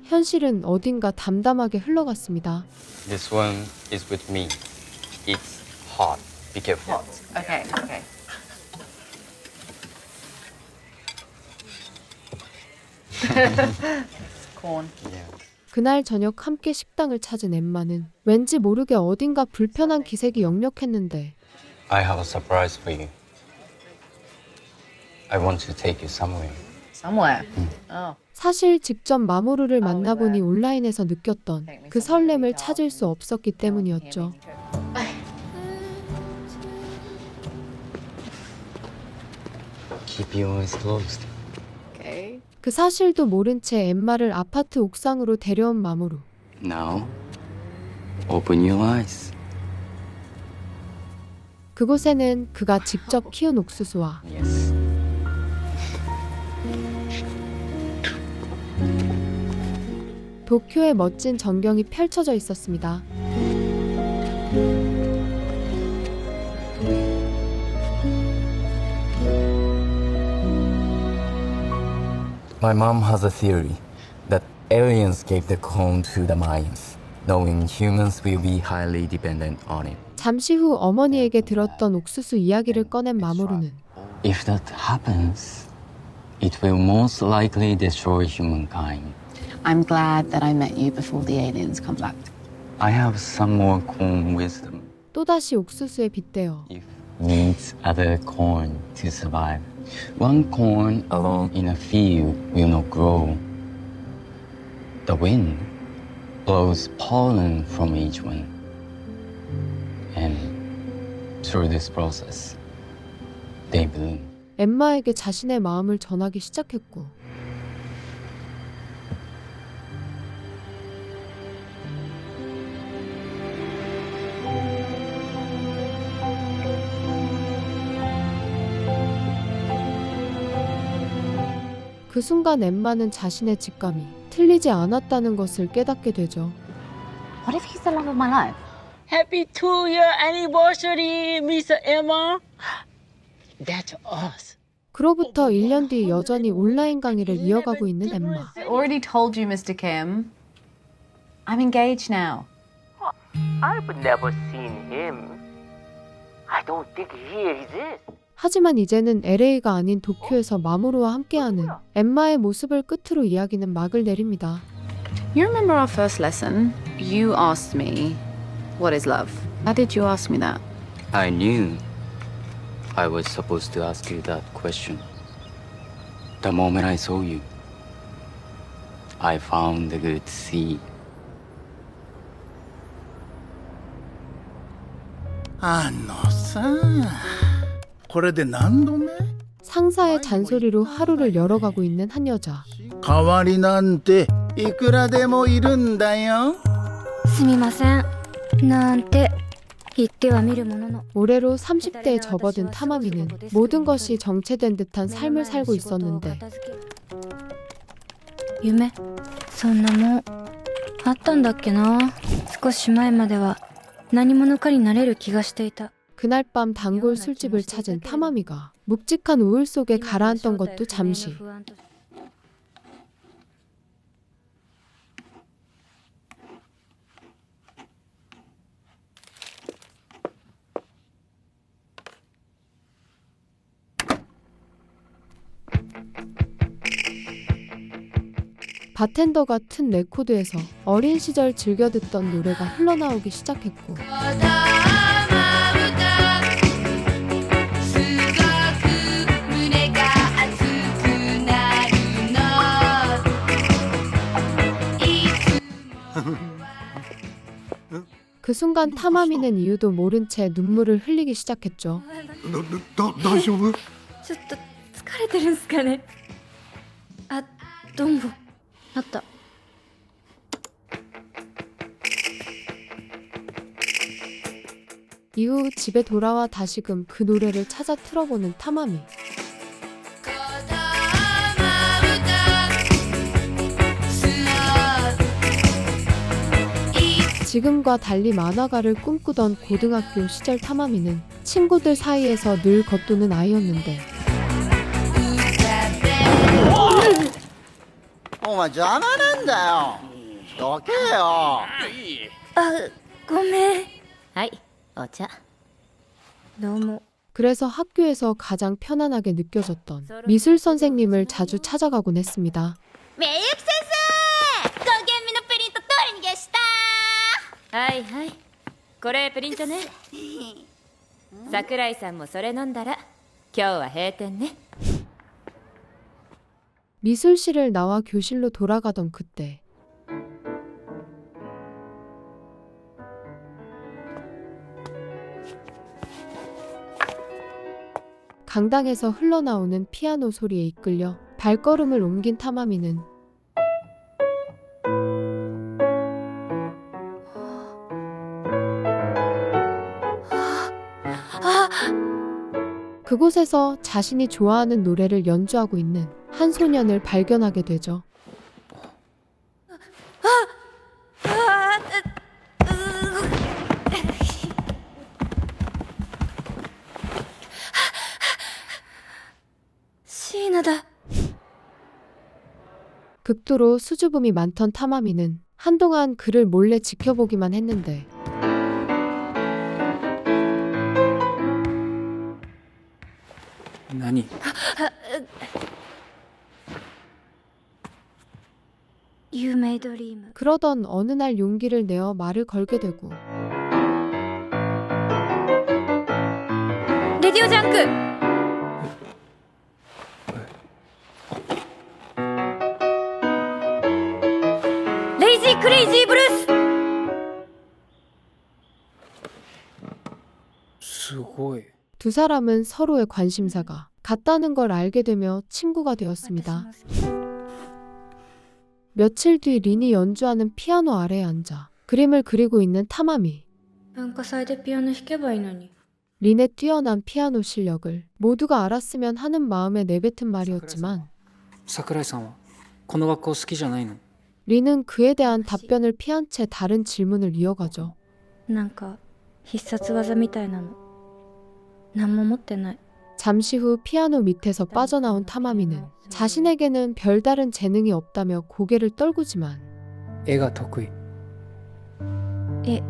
현실은 어딘가 담담하게 흘러갔습니다. This one is with me. It's hot. Be careful. Okay. Corn. 그날 저녁 함께 식당을 찾은 엠마는 왠지 모르게 어딘가 불편한 기색이 역력했는데 I have a surprise for you. I want to take you somewhere. Somewhere. Oh. 사실 직접 마모루를 만나보니 온라인에서 느꼈던 그 설렘을 찾을 수 없었기 때문이었죠. Keep your eyes closed. Okay. 그 사실도 모른 채 엠마를 아파트 옥상으로 데려온 마모루. Now, open your eyes. 그곳에는 그가 직접 키운 옥수수와 Yes. 도쿄의 멋진 전경이 펼쳐져 있었습니다. My mom has a theory that aliens gave the cone to the Mayans, knowing humans will be highly dependent on it. 잠시 후 어머니에게 들었던 옥수수 이야기를 꺼낸 마모루는 If that happens, it will most likely destroy humankind. I'm glad that I met you before the aliens come back. I have some more corn wisdom. 또다시 옥수수에 빗대어 Needs other corn to survive. One corn alone in a field will not grow. The wind blows pollen from each one. And through this process, they bloom. 엠마에게 자신의 마음을 전하기 시작했고 그 순간 엠마는 자신의 직감이 틀리지 않았다는 것을 깨닫게 되죠. What if he's the love of my life? Happy 2-year anniversary, Miss Emma. That's us. 그로부터 1년 뒤 여전히 온라인 강의를 이어가고 있는 엠마. I already told you, Mr. Kim. I'm engaged now. I've never seen him. I don't think he exists. 하지만 이제는 LA가 아닌 도쿄에서 마모루와 함께하는 엠마의 모습을 끝으로 이야기는 막을 내립니다. You remember our first lesson? You asked me, what is love? Why did you ask me that? I knew I was supposed to ask you that question. The moment I saw you, I found the good seed. あのさ、これで何度目？ 상사의 잔소리로 하루를 열어가고 있는 한 여자. 代わりなんていくらでもいるんだよ。すみません。なんて言ってはみるものの。 올해로 30대에 접어든 타마미는 모든 것이 정체된 듯한 삶을 살고 있었는데 夢そんなもんあったんだっけな。少し前までは何者かになれる気がしていた。 그날 밤 단골 술집을 찾은 타마미가 묵직한 우울 속에 가라앉던 것도 잠시. 바텐더가 튼 레코드에서 어린 시절 즐겨 듣던 노래가 흘러나오기 시작했고 그 순간 타마미는 이유도 모른 채 눈물을 흘리기 시작했죠. 大丈夫？ちょっと疲れてるんすかね。あ、どうも。あった。 이후 집에 돌아와 다시금 그 노래를 찾아 틀어보는 타마미. 지금과 달리 만화가를 꿈꾸던 고등학교 시절 타마미는 친구들 사이에서 늘 겉도는 아이였는데 お前邪魔なんだよ。どけよ。あ、ごめん。はい、お茶。どうも。 그래서 학교에서 가장 편안하게 느껴졌던 미술 선생님을 자주 찾아가곤 했습니다. みゆき先生、5件目のプリント取りに来した。はいはい、これプリントね。桜井さんもそれ飲んだら今日は閉店ね。 미술실을 나와 교실로 돌아가던 그때 강당에서 흘러나오는 피아노 소리에 이끌려 발걸음을 옮긴 타마미는 그곳에서 자신이 좋아하는 노래를 연주하고 있는 한 소년을 발견하게 되죠. 극도로 수줍음이 많던 타마미는 한동안 그를 몰래 지켜보기만 했는데何 You may dream. 그러던 어느 날 용기를 내어 말을 걸게 되고 レディオジャンクレイジークレイジーブルースすごい 두 사람은 서로의 관심사가 같다는 걸 알게 되며 친구가 되었습니다. 며칠 뒤 린이 연주하는 피아노 아래에 앉아 그림을 그리고 있는 타마미. 文化祭でピアノ弾けばいいのに 린의 뛰어난 피아노 실력을 모두가 알았으면 하는 마음에 내뱉은 말이었지만 桜井さんはこの学校好きじゃないの 린은 그에 대한 답변을 피한 채 다른 질문을 이어가죠. なんか必殺技みたいなの何も持ってない 잠시 후 피아노 밑에서 빠져나온 타마미는 자신에게는 별다른 재능이 없다며 고개를 떨구지만 絵が得意え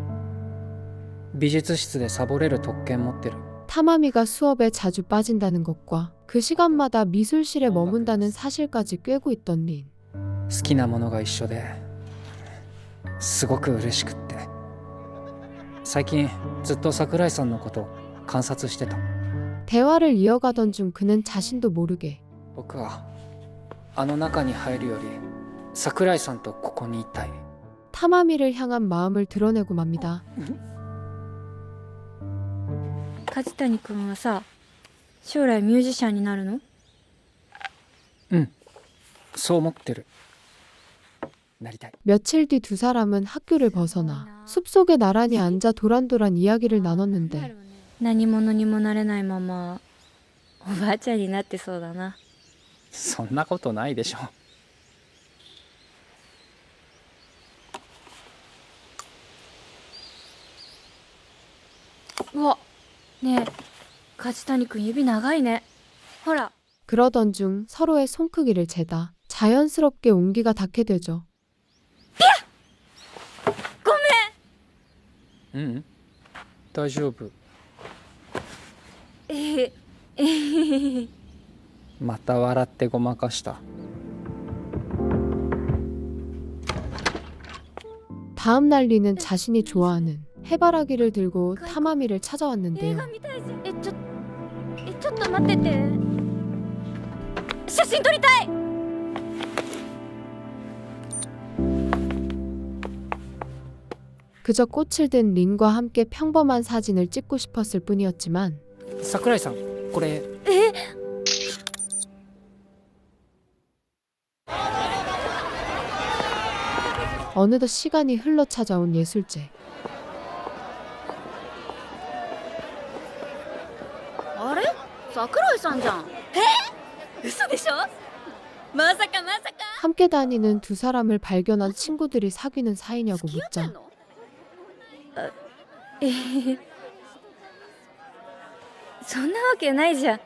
美術室でサボれる特権持ってる 타마미가 수업에 자주 빠진다는 것과 그 시간마다 미술실에 머문다는 사실까지 꿰고 있던 린. 好きなものが一緒ですごく嬉しくって最近ずっと桜井さんのこと観察してた 대화를 이어가던 중 그는 자신도 모르게 僕はあの中に入るより桜井さんとここにいたい 타마미를 향한 마음을 드러내고 맙니다. 梶谷君はさ将来ミュージシャンになるのうんそう思ってるなりたい 며칠 뒤 두 사람은 학교를 벗어나 숲속에 나란히 앉아 도란도란 이야기를 나눴는데 何者にもなれないままおばあちゃんになってそうだなそんなことないでしょうわねえ梶谷君指長いねほら 그러던 중 서로의 손크기를 재다 자연스럽게 온기가 닿게 되죠. ごめんうん大丈夫また笑ってごまかした 다음 날 리는 자신이 좋아하는 해바라기를 들고 타마미를 찾아왔는데요. ちょっと待ってて写真撮りたい 그저 꽃을 든 린과 함께 평범한 사진을 찍고 싶었을 뿐이었지만 桜井さんこれ 어느덧 시간이 흘러 찾아온 예술제. あれ桜井さんじゃん嘘でしょまさかまさか 함께 다니는 두 사람을 발견한 친구들이 사귀는 사이냐고 묻자 そんなわけないじゃん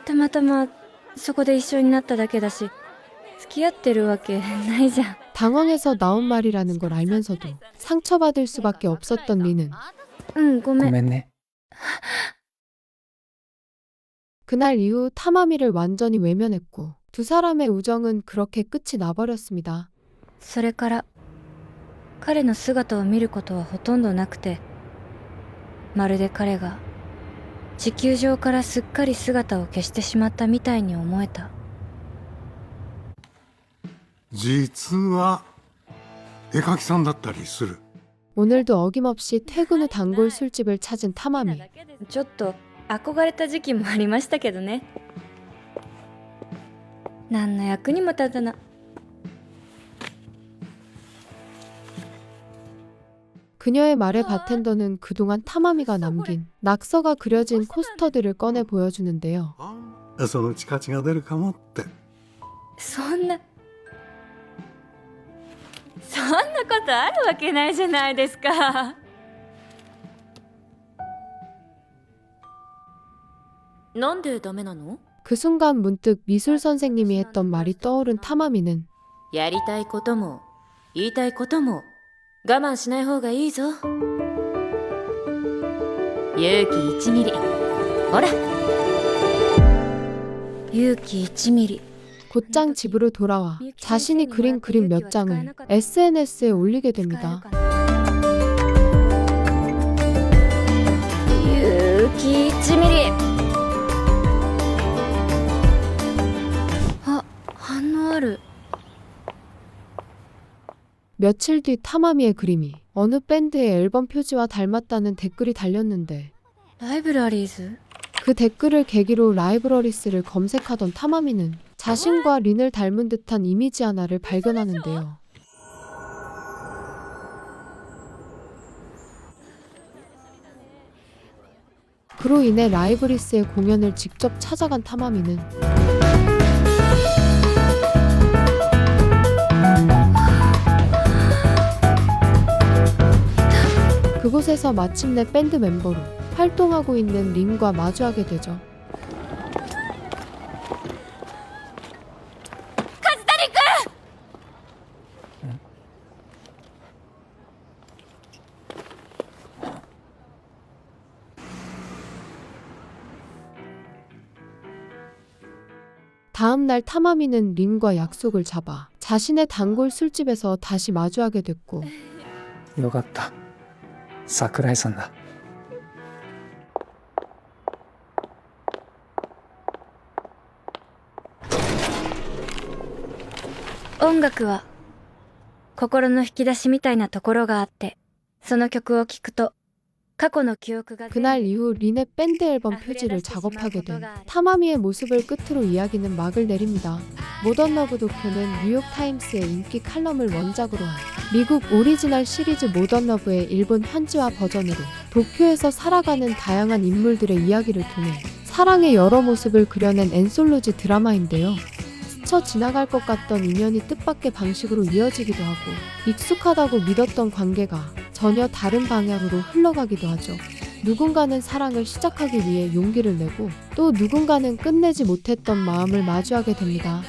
たまたまそこで一緒になっただけだし付き合ってるわけないじゃん 당황해서 나온 말이라는 걸 알면서도 상처받을 수밖에 없었던 리는 ごめんごめんね 그날 이후 타마미를 완전히 외면했고 두 사람의 우정은 그렇게 끝이 나버렸습니다. それから彼の姿を見ることはほとんどなくてまるで彼が地球上からすっかり姿を消してしまったみたいに思えた 実は絵描きさんだったりする 오늘도 어김없이 퇴근 후 단골 술집을 찾은 타마미. ちょっと憧れた時期もありましたけどね何の役にも立たな 그녀의 말에 바텐더는 그동안 타마미가 남긴 낙서가 그려진 코스터들을 꺼내 보여주는데요. そのうち価値が出るかもってそんなことあるわけないじゃないですかなんでダメなの그 순간 문득 미술 선생님이 했던 말이 떠오른 타마미는 やりたいことも言いたいことも我慢しない方がいいぞ。勇気1ミリ。ほら。勇気1ミリ。 곧장 집으로 돌아와 자신이 그린 그림 몇 장을 SNS에 올리게 됩니다. 勇気1ミリ。あ、反応ある。 며칠 뒤 타마미의 그림이 어느 밴드의 앨범 표지와 닮았다는 댓글이 달렸는데 라이브러리즈? 그 댓글을 계기로 라이브러리스를 검색하던 타마미는 자신과 린을 닮은 듯한 이미지 하나를 발견하는데요. 그로 인해 라이브리스의 공연을 직접 찾아간 타마미는 그곳에서 마침내 밴드 멤버로 활동하고 있는 린과 마주하게 되죠. 다음 날 타마미는 린과 약속을 잡아 자신의 단골 술집에서 다시 마주하게 됐고 よかった。桜井さんだ。音楽は心の引き出しみたいなところがあって、その曲を聴くと過去の記憶が 그날 이후 린의 밴드 앨범 표지를 작업하게 된 타마미의 모습을 끝으로 이야기는 막을 내립니다. 모던 러브 도쿄는 뉴욕타임스의 인기 칼럼을 원작으로 한 미국 오리지널 시리즈 모던 러브의 일본 현지화 버전으로 도쿄에서 살아가는 다양한 인물들의 이야기를 통해 사랑의 여러 모습을 그려낸 엔솔로지 드라마인데요. 스쳐 지나갈 것 같던 인연이 뜻밖의 방식으로 이어지기도 하고 익숙하다고 믿었던 관계가 전혀 다른 방향으로 흘러가기도 하죠. 누군가는 사랑을 시작하기 위해 용기를 내고 또 누군가는 끝내지 못했던 마음을 마주하게 됩니다.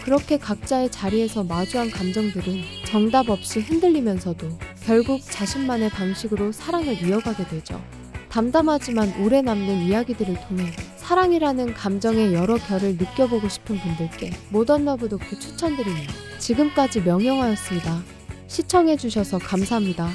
그렇게 각자의 자리에서 마주한 감정들은 정답 없이 흔들리면서도 결국 자신만의 방식으로 사랑을 이어가게 되죠. 담담하지만 오래 남는 이야기들을 통해 사랑이라는 감정의 여러 결을 느껴보고 싶은 분들께 모던 러브 도쿄 추천드리며 지금까지 명영화였습니다. 시청해주셔서 감사합니다.